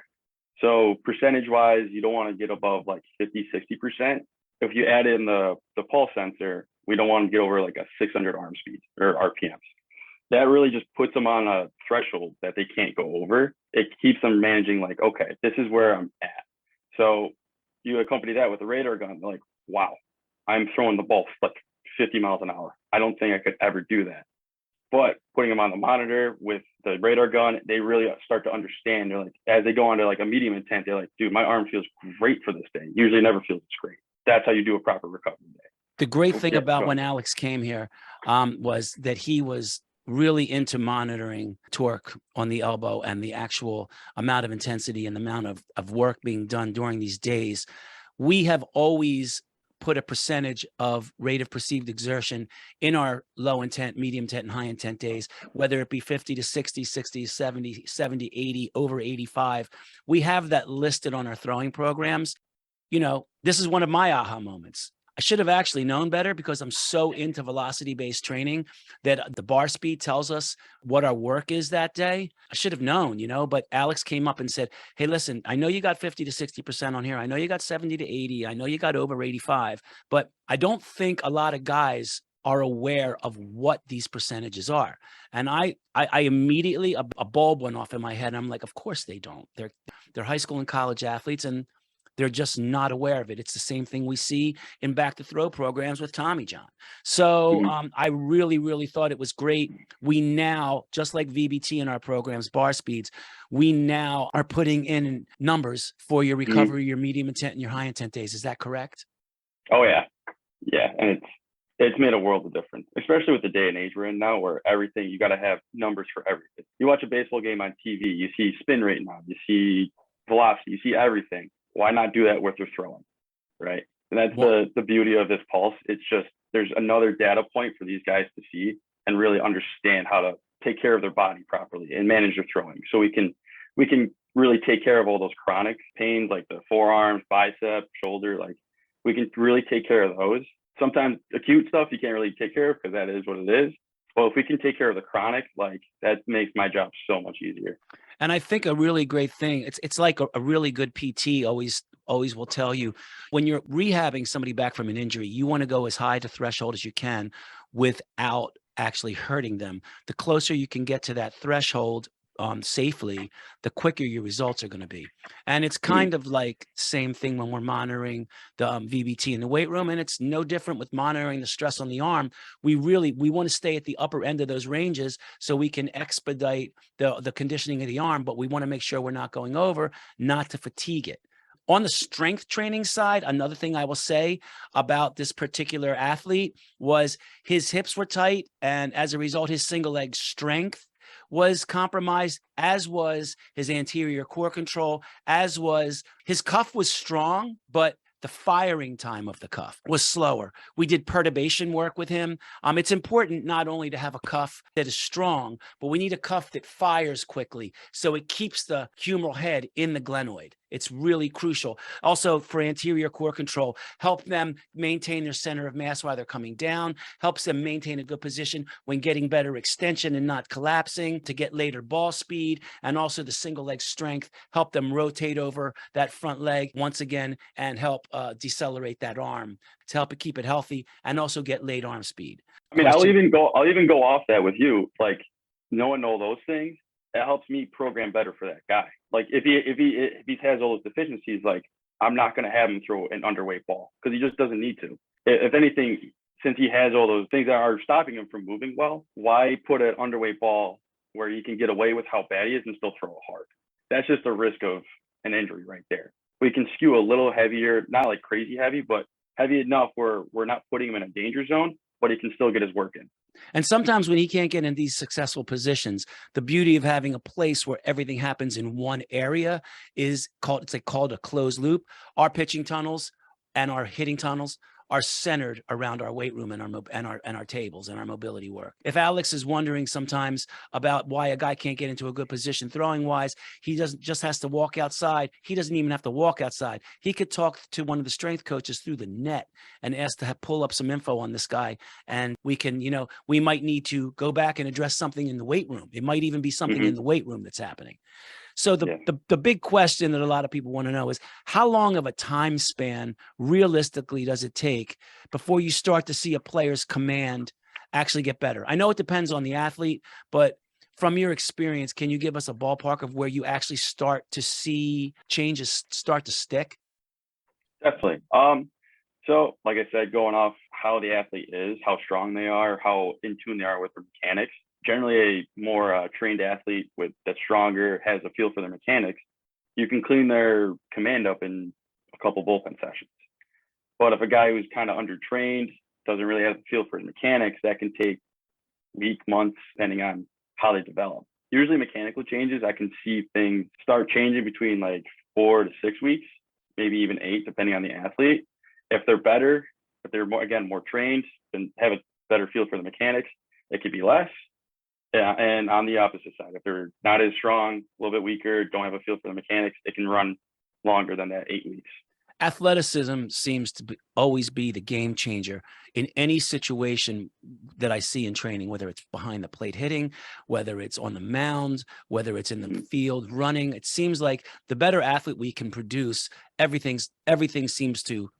S3: So percentage wise, you don't want to get above like 50, 60%. If you add in the pulse sensor, we don't want to get over like a 600 arm speed or RPMs. That really just puts them on a threshold that they can't go over. It keeps them managing like, okay, this is where I'm at. So you accompany that with a radar gun, like, wow, I'm throwing the ball like 50 miles an hour. I don't think I could ever do that. But putting them on the monitor with the radar gun, they really start to understand. They're like, as they go on to like a medium intent, they're like, dude, my arm feels great for this day. Usually never feels great. That's how you do a proper recovery day.
S1: The great thing about when Alex came here was that he was really into monitoring torque on the elbow and the actual amount of intensity and the amount of work being done during these days. We have always put a percentage of rate of perceived exertion in our low intent, medium intent, and high intent days, whether it be 50 to 60, 60 to 70, 70, 80, over 85. We have that listed on our throwing programs. This is one of my aha moments. I should have actually known better because I'm so into velocity-based training that the bar speed tells us what our work is that day. I should have known, but Alex came up and said, hey, listen, I know you got 50 to 60% on here. I know you got 70 to 80. I know you got over 85, but I don't think a lot of guys are aware of what these percentages are. And I immediately, a bulb went off in my head. And I'm like, of course they don't. They're high school and college athletes, and they're just not aware of it. It's the same thing we see in back to throw programs with Tommy John. So I really, really thought it was great. We now, just like VBT in our programs, bar speeds, we now are putting in numbers for your recovery, your medium intent, and your high intent days. Is that correct?
S3: Oh, yeah. Yeah. And it's made a world of difference, especially with the day and age we're in now, where everything, you got to have numbers for everything. You watch a baseball game on TV, you see spin rate now, you see velocity, you see everything. Why not do that with your throwing, right? And that's the beauty of this pulse. It's just there's another data point for these guys to see and really understand how to take care of their body properly and manage their throwing. So we can really take care of all those chronic pains like the forearms, bicep, shoulder. Like we can really take care of those. Sometimes acute stuff you can't really take care of because that is what it is. Well, if we can take care of the chronic, like that makes my job so much easier.
S1: And I think a really great thing, it's like a really good PT always will tell you, when you're rehabbing somebody back from an injury, you want to go as high to threshold as you can without actually hurting them. The closer you can get to that threshold safely, the quicker your results are going to be. And it's kind of like same thing when we're monitoring the VBT in the weight room, and it's no different with monitoring the stress on the arm. We want to stay at the upper end of those ranges so we can expedite the conditioning of the arm, but we want to make sure we're not going over, not to fatigue it. On the strength training side, another thing I will say about this particular athlete was his hips were tight, and as a result, his single leg strength was compromised, as was his anterior core control, as was his cuff was strong, but the firing time of the cuff was slower. We did perturbation work with him. It's important not only to have a cuff that is strong, but we need a cuff that fires quickly so it keeps the humeral head in the glenoid. It's really crucial. Also, for anterior core control, help them maintain their center of mass while they're coming down, helps them maintain a good position when getting better extension and not collapsing, to get later ball speed, and also the single leg strength, help them rotate over that front leg once again and help decelerate that arm to help it keep it healthy and also get late arm speed.
S3: I mean, I'll even go off that with you, like knowing all those things. It helps me program better for that guy. Like if he has all those deficiencies, like I'm not going to have him throw an underweight ball because he just doesn't need to. If anything, since he has all those things that are stopping him from moving well, why put an underweight ball where he can get away with how bad he is and still throw it hard? That's just a risk of an injury right there. We can skew a little heavier, not like crazy heavy, but heavy enough where we're not putting him in a danger zone, but he can still get his work in.
S1: And sometimes when he can't get in these successful positions, the beauty of having a place where everything happens in one area is called a closed loop. Our pitching tunnels and our hitting tunnels are centered around our weight room and our tables and our mobility work. If Alex is wondering sometimes about why a guy can't get into a good position throwing wise, he doesn't just has to walk outside. He doesn't even have to walk outside. He could talk to one of the strength coaches through the net and ask to pull up some info on this guy. And we can, we might need to go back and address something in the weight room. It might even be something in the weight room that's happening. So the big question that a lot of people want to know is, how long of a time span realistically does it take before you start to see a player's command actually get better? I know it depends on the athlete, but from your experience, can you give us a ballpark of where you actually start to see changes start to stick?
S3: Definitely. So like I said, going off how the athlete is, how strong they are, how in tune they are with their mechanics. Generally, a more trained athlete that's stronger, has a feel for their mechanics, you can clean their command up in a couple bullpen sessions. But if a guy who's kind of undertrained, doesn't really have a feel for his mechanics, that can take weeks, months, depending on how they develop. Usually mechanical changes, I can see things start changing between like 4 to 6 weeks, maybe even 8, depending on the athlete. If they're better, if they're more trained and have a better feel for the mechanics, it could be less. Yeah, and on the opposite side, if they're not as strong, a little bit weaker, don't have a feel for the mechanics, it can run longer than that 8 weeks.
S1: Athleticism seems to always be the game changer in any situation that I see in training, whether it's behind the plate hitting, whether it's on the mound, whether it's in the field running. It seems like the better athlete we can produce, everything seems to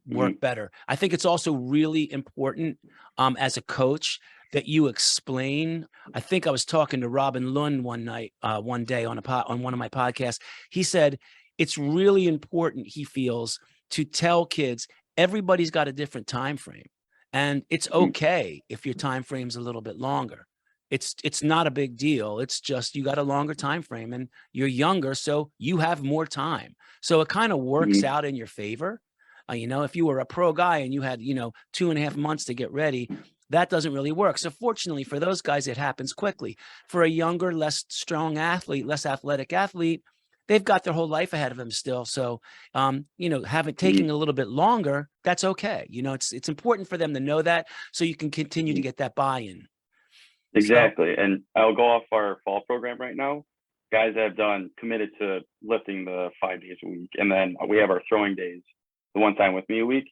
S1: work better. I think it's also really important as a coach that you explain. I think I was talking to Robin Lund one day on one of my podcasts. He said it's really important, he feels, to tell kids everybody's got a different time frame, and it's okay if your time frame's a little bit longer. It's not a big deal. It's just you got a longer time frame and you're younger, so you have more time. So it kind of works out in your favor. If you were a pro guy and you had 2.5 months to get ready, that doesn't really work. So fortunately for those guys, it happens quickly. For a younger, less strong athlete, less athletic athlete, they've got their whole life ahead of them still. So, taking a little bit longer, that's okay. It's important for them to know that, so you can continue to get that buy-in.
S3: Exactly. And I'll go off our fall program right now. Guys have committed to lifting the 5 days a week. And then we have our throwing days, the one time with me a week.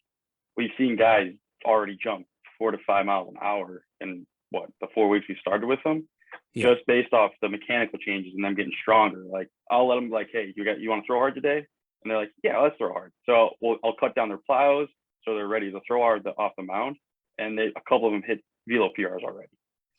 S3: We've seen guys already jump 4 to 5 miles an hour in the 4 weeks we started with them, just based off the mechanical changes and them getting stronger. Like, I'll let them hey, you want to throw hard today? And they're like, yeah, let's throw hard. So I'll cut down their plows so they're ready to throw hard off the mound. And a couple of them hit velo PRs already,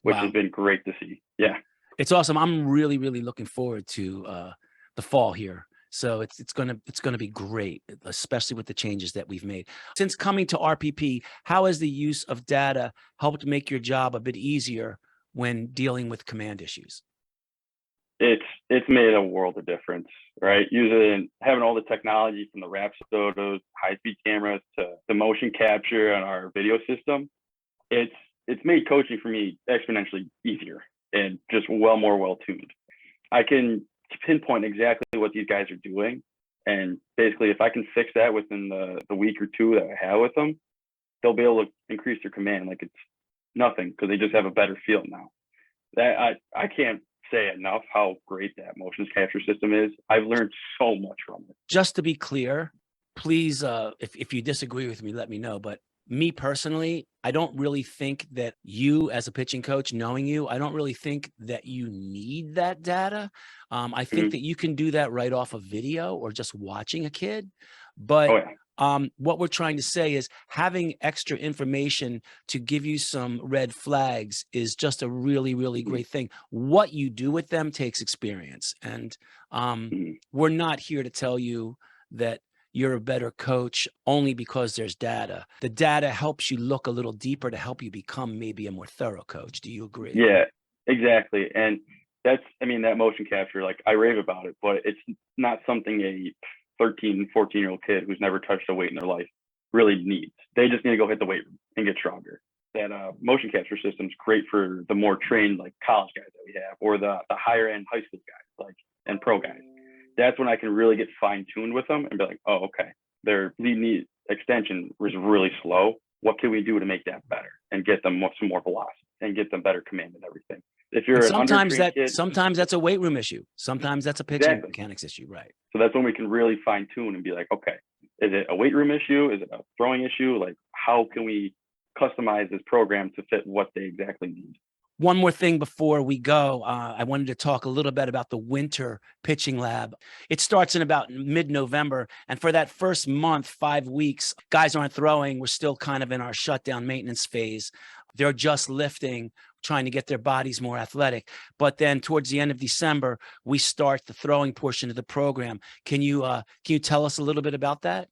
S3: which has been great to see. Yeah.
S1: It's awesome. I'm really, really looking forward to the fall here. So it's gonna be great, especially with the changes that we've made. Since coming to RPP, how has the use of data helped make your job a bit easier when dealing with command issues?
S3: It's made a world of difference, right? Using having all the technology from the Rapsodos, high-speed cameras to the motion capture on our video system, it's made coaching for me exponentially easier and just more well-tuned. I can pinpoint exactly what these guys are doing, and basically if I can fix that within the week or two that I have with them, they'll be able to increase their command like it's nothing, because they just have a better feel now. That I can't say enough how great that motion capture system is. I've learned so much from it.
S1: Just to be clear, please, if you disagree with me, let me know. But me personally, I don't really think that you, as a pitching coach, knowing you, I don't really think that you need that data. I think that you can do that right off of video or just watching a kid. But what we're trying to say is having extra information to give you some red flags is just a really, really great thing. What you do with them takes experience. And we're not here to tell you that you're a better coach only because there's data. The data helps you look a little deeper to help you become maybe a more thorough coach. Do you agree?
S3: Yeah, exactly. And that's, I mean, that motion capture, like I rave about it, but it's not something a 13, 14-year-old kid who's never touched a weight in their life really needs. They just need to go hit the weight room and get stronger. That motion capture system is great for the more trained like college guys that we have, or the higher end high school guys, like, and pro guys. That's when I can really get fine tuned with them and be like, oh, okay, their lead knee extension was really slow. What can we do to make that better and get them some more velocity and get them better command and everything? If you're an undertrained kid,
S1: sometimes that's a weight room issue. Sometimes that's a pitching mechanics issue, right?
S3: So that's when we can really fine tune and be like, okay, is it a weight room issue? Is it a throwing issue? Like, how can we customize this program to fit what they exactly need?
S1: One more thing before we go, I wanted to talk a little bit about the winter pitching lab. It starts in about mid-November, and for that first month, 5 weeks, guys aren't throwing. We're still kind of in our shutdown maintenance phase. They're just lifting, trying to get their bodies more athletic. But then towards the end of December, we start the throwing portion of the program. Can you tell us a little bit about that?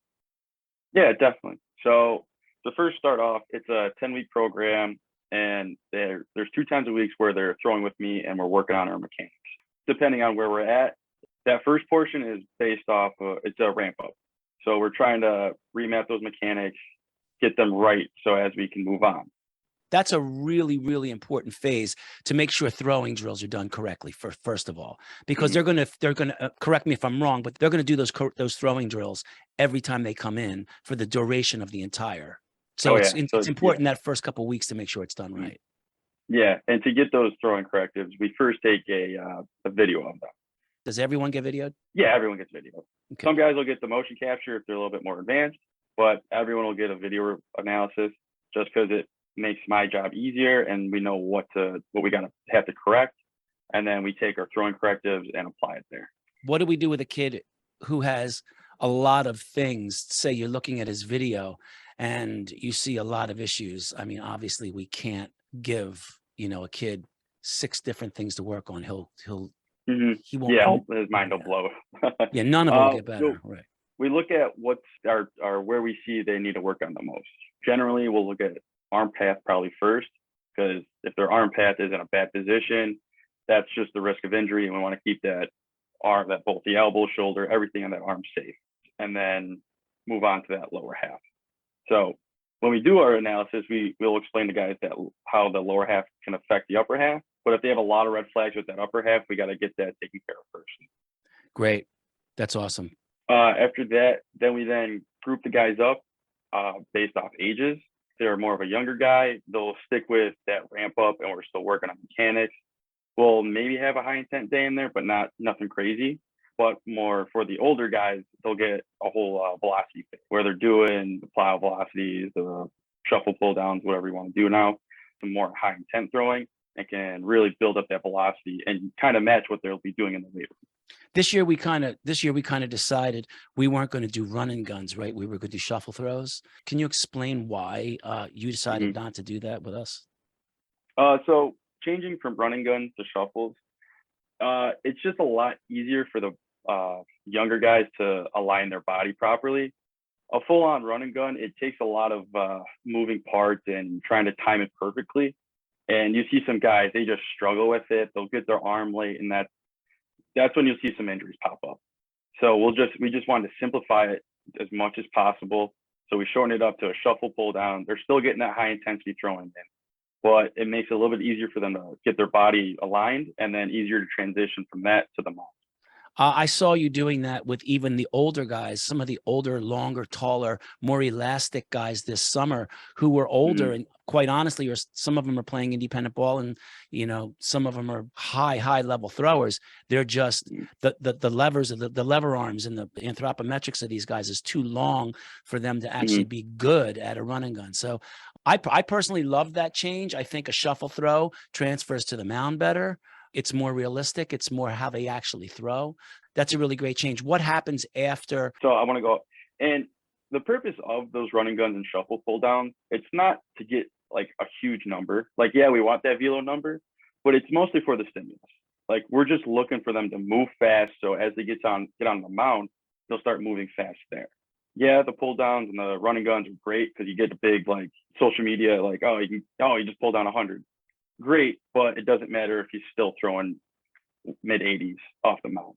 S3: Yeah, definitely. So to first start off, it's a 10-week program, and there's 2 times a week where they're throwing with me and we're working on our mechanics. Depending on where we're at, that first portion is based off it's a ramp up. So we're trying to remap those mechanics, get them right so as we can move on.
S1: That's a really, really important phase to make sure throwing drills are done correctly, first of all, because they're going to correct me if I'm wrong, but they're going to do those throwing drills every time they come in for the duration of the entire. So it's important that first couple of weeks to make sure it's done right.
S3: Yeah, and to get those throwing correctives, we first take a video of them.
S1: Does everyone get videoed?
S3: Yeah, everyone gets video.
S1: Okay.
S3: Some guys will get the motion capture if they're a little bit more advanced, but everyone will get a video analysis just because it makes my job easier and we know what we have to correct, and then we take our throwing correctives and apply it there.
S1: What do we do with a kid who has a lot of things? Say you're looking at his video and you see a lot of issues. I mean, obviously we can't give a kid 6 different things to work on. He won't.
S3: Yeah, his mind will blow.
S1: Yeah, none of them will get better.
S3: So
S1: right.
S3: We look at what's our where we see they need to work on the most. Generally, we'll look at arm path probably first, because if their arm path is in a bad position, that's just the risk of injury, and we want to keep that arm, that both the elbow, shoulder, everything on that arm safe, and then move on to that lower half. So when we do our analysis, we'll explain to guys that how the lower half can affect the upper half. But if they have a lot of red flags with that upper half, we got to get that taken care of first.
S1: Great. That's awesome.
S3: After that, we group the guys up based off ages. If they're more of a younger guy, they'll stick with that ramp up and we're still working on mechanics. We'll maybe have a high intent day in there, but nothing crazy. But more for the older guys, they'll get a whole velocity phase where they're doing the plow velocities, the shuffle pull downs, whatever you want to do now, some more high intent throwing, and can really build up that velocity and kind of match what they'll be doing in the weight room.
S1: This year we kind of decided we weren't going to do run and guns, right? We were going to do shuffle throws. Can you explain why you decided not to do that with us?
S3: So changing from running guns to shuffles, it's just a lot easier for the younger guys to align their body properly. A full-on run and gun, it takes a lot of moving parts and trying to time it perfectly. And you see some guys, they just struggle with it. They'll get their arm late, and that's when you'll see some injuries pop up. So we just wanted to simplify it as much as possible. So we shorten it up to a shuffle pull down. They're still getting that high intensity throwing in, but it makes it a little bit easier for them to get their body aligned, and then easier to transition from that to the mound.
S1: I saw you doing that with even the older guys, some of the older, longer, taller, more elastic guys this summer who were older and quite honestly, or some of them are playing independent ball, and some of them are high level throwers. They're just the levers of the lever arms and the anthropometrics of these guys is too long for them to actually be good at a run and gun. So I personally love that change. I think a shuffle throw transfers to the mound better. It's more realistic. It's more how they actually throw. That's a really great change. What happens after?
S3: So I want to go, and the purpose of those running guns and shuffle pull downs, it's not to get like a huge number. Like, yeah, we want that velo number, but it's mostly for the stimulus. Like, we're just looking for them to move fast. So as they get on the mound, they'll start moving fast there. Yeah, the pull downs and the running guns are great because you get the big like social media like, oh, you just pulled down 100. Great, but it doesn't matter if he's still throwing mid 80s off the mound.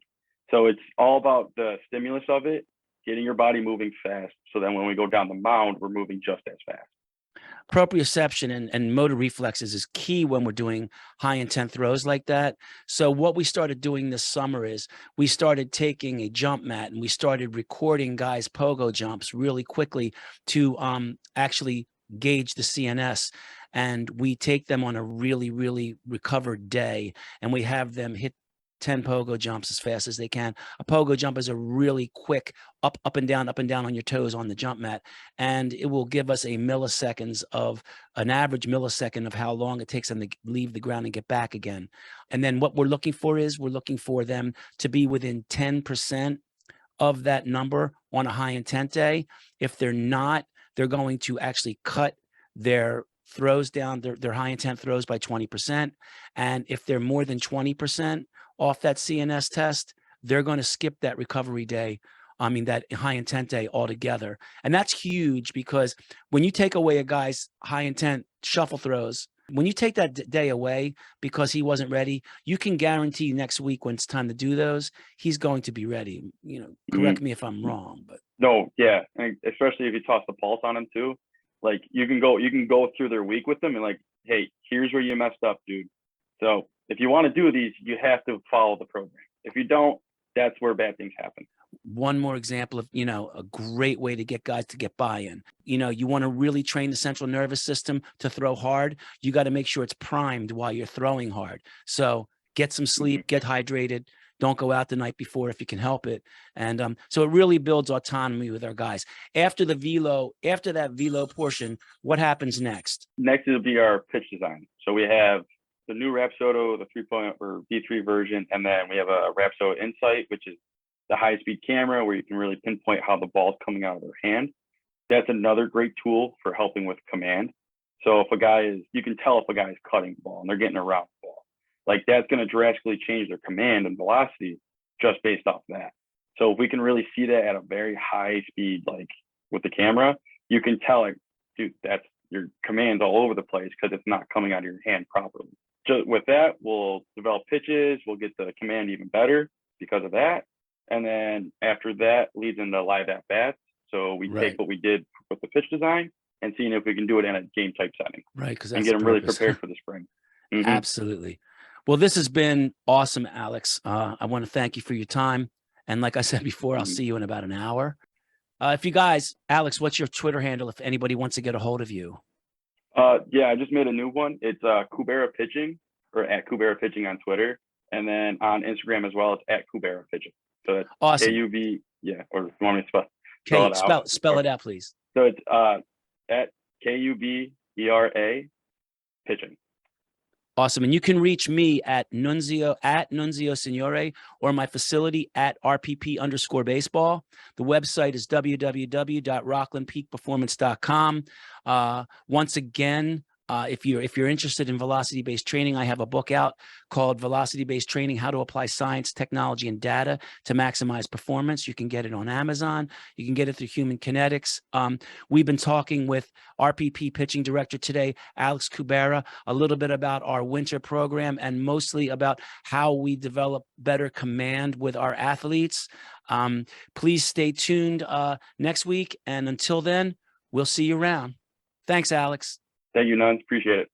S3: So it's all about the stimulus of it, getting your body moving fast. So then when we go down the mound, we're moving just as fast.
S1: Proprioception and motor reflexes is key when we're doing high intent throws like that. So what we started doing this summer is we started taking a jump mat and we started recording guys' pogo jumps really quickly to actually gauge the CNS. And we take them on a really, really recovered day and we have them hit 10 pogo jumps as fast as they can. A pogo jump is a really quick up and down on your toes on the jump mat. And it will give us an average millisecond of how long it takes them to leave the ground and get back again. And then what we're looking for is we're looking for them to be within 10% of that number on a high intent day. If they're not, they're going to actually cut their throws down, their high intent throws by 20%. And if they're more than 20% off that CNS test, they're going to skip that recovery day. I mean, that high intent day altogether. And that's huge because when you take away a guy's high intent shuffle throws, when you take that day away because he wasn't ready, you can guarantee next week when it's time to do those, he's going to be ready. You know, correct me if I'm wrong, but
S3: no, yeah, and especially if you toss the pulse on him too. Like you can go through their week with them and like, hey, here's where you messed up, dude. So if you want to do these, you have to follow the program. If you don't, that's where bad things happen.
S1: One more example of, you know, a great way to get guys to get buy-in. You know, you want to really train the central nervous system to throw hard. You got to make sure it's primed while you're throwing hard. So get some sleep, get hydrated. Don't go out the night before if you can help it. And so it really builds autonomy with our guys. After that velo portion, what happens next?
S3: Next will be our pitch design. So we have the new Rapsodo, the 3.0 or V3 version, and then we have a Rapsodo Insight, which is the high-speed camera where you can really pinpoint how the ball's coming out of their hand. That's another great tool for helping with command. So if you can tell if a guy is cutting the ball and they're getting around the ball. Like that's going to drastically change their command and velocity just based off that. So if we can really see that at a very high speed, like with the camera, you can tell like, dude, that's your command's all over the place because it's not coming out of your hand properly. Just with that, we'll develop pitches. We'll get the command even better because of that. And then after that leads into live at bats. So we take what we did with the pitch design and seeing if we can do it in a game type setting.
S1: Right. Because
S3: and get them really prepared for the spring.
S1: Mm-hmm. Absolutely. Well, this has been awesome, Alex. I want to thank you for your time. And like I said before, I'll see you in about an hour. If you guys, Alex, what's your Twitter handle if anybody wants to get a hold of you?
S3: Yeah, I just made a new one. It's Kubera Pitching or at Kubera Pitching on Twitter. And then on Instagram as well, it's at Kubera Pitching. So it's
S1: awesome.
S3: K-U-B, yeah, or you want me to spell it out?
S1: Spell it out, please.
S3: So it's at Kubera Pitching.
S1: Awesome. And you can reach me at Nunzio Signore or my facility at RPP_baseball. The website is www.rocklandpeakperformance.com. Once again, if you're interested in velocity-based training, I have a book out called Velocity-Based Training: How to Apply Science, Technology, and Data to Maximize Performance. You can get it on Amazon. You can get it through Human Kinetics. We've been talking with RPP pitching director today, Alex Kubera, a little bit about our winter program and mostly about how we develop better command with our athletes. Please stay tuned next week. And until then, we'll see you around. Thanks, Alex.
S3: Thank you, Nuns. Appreciate it.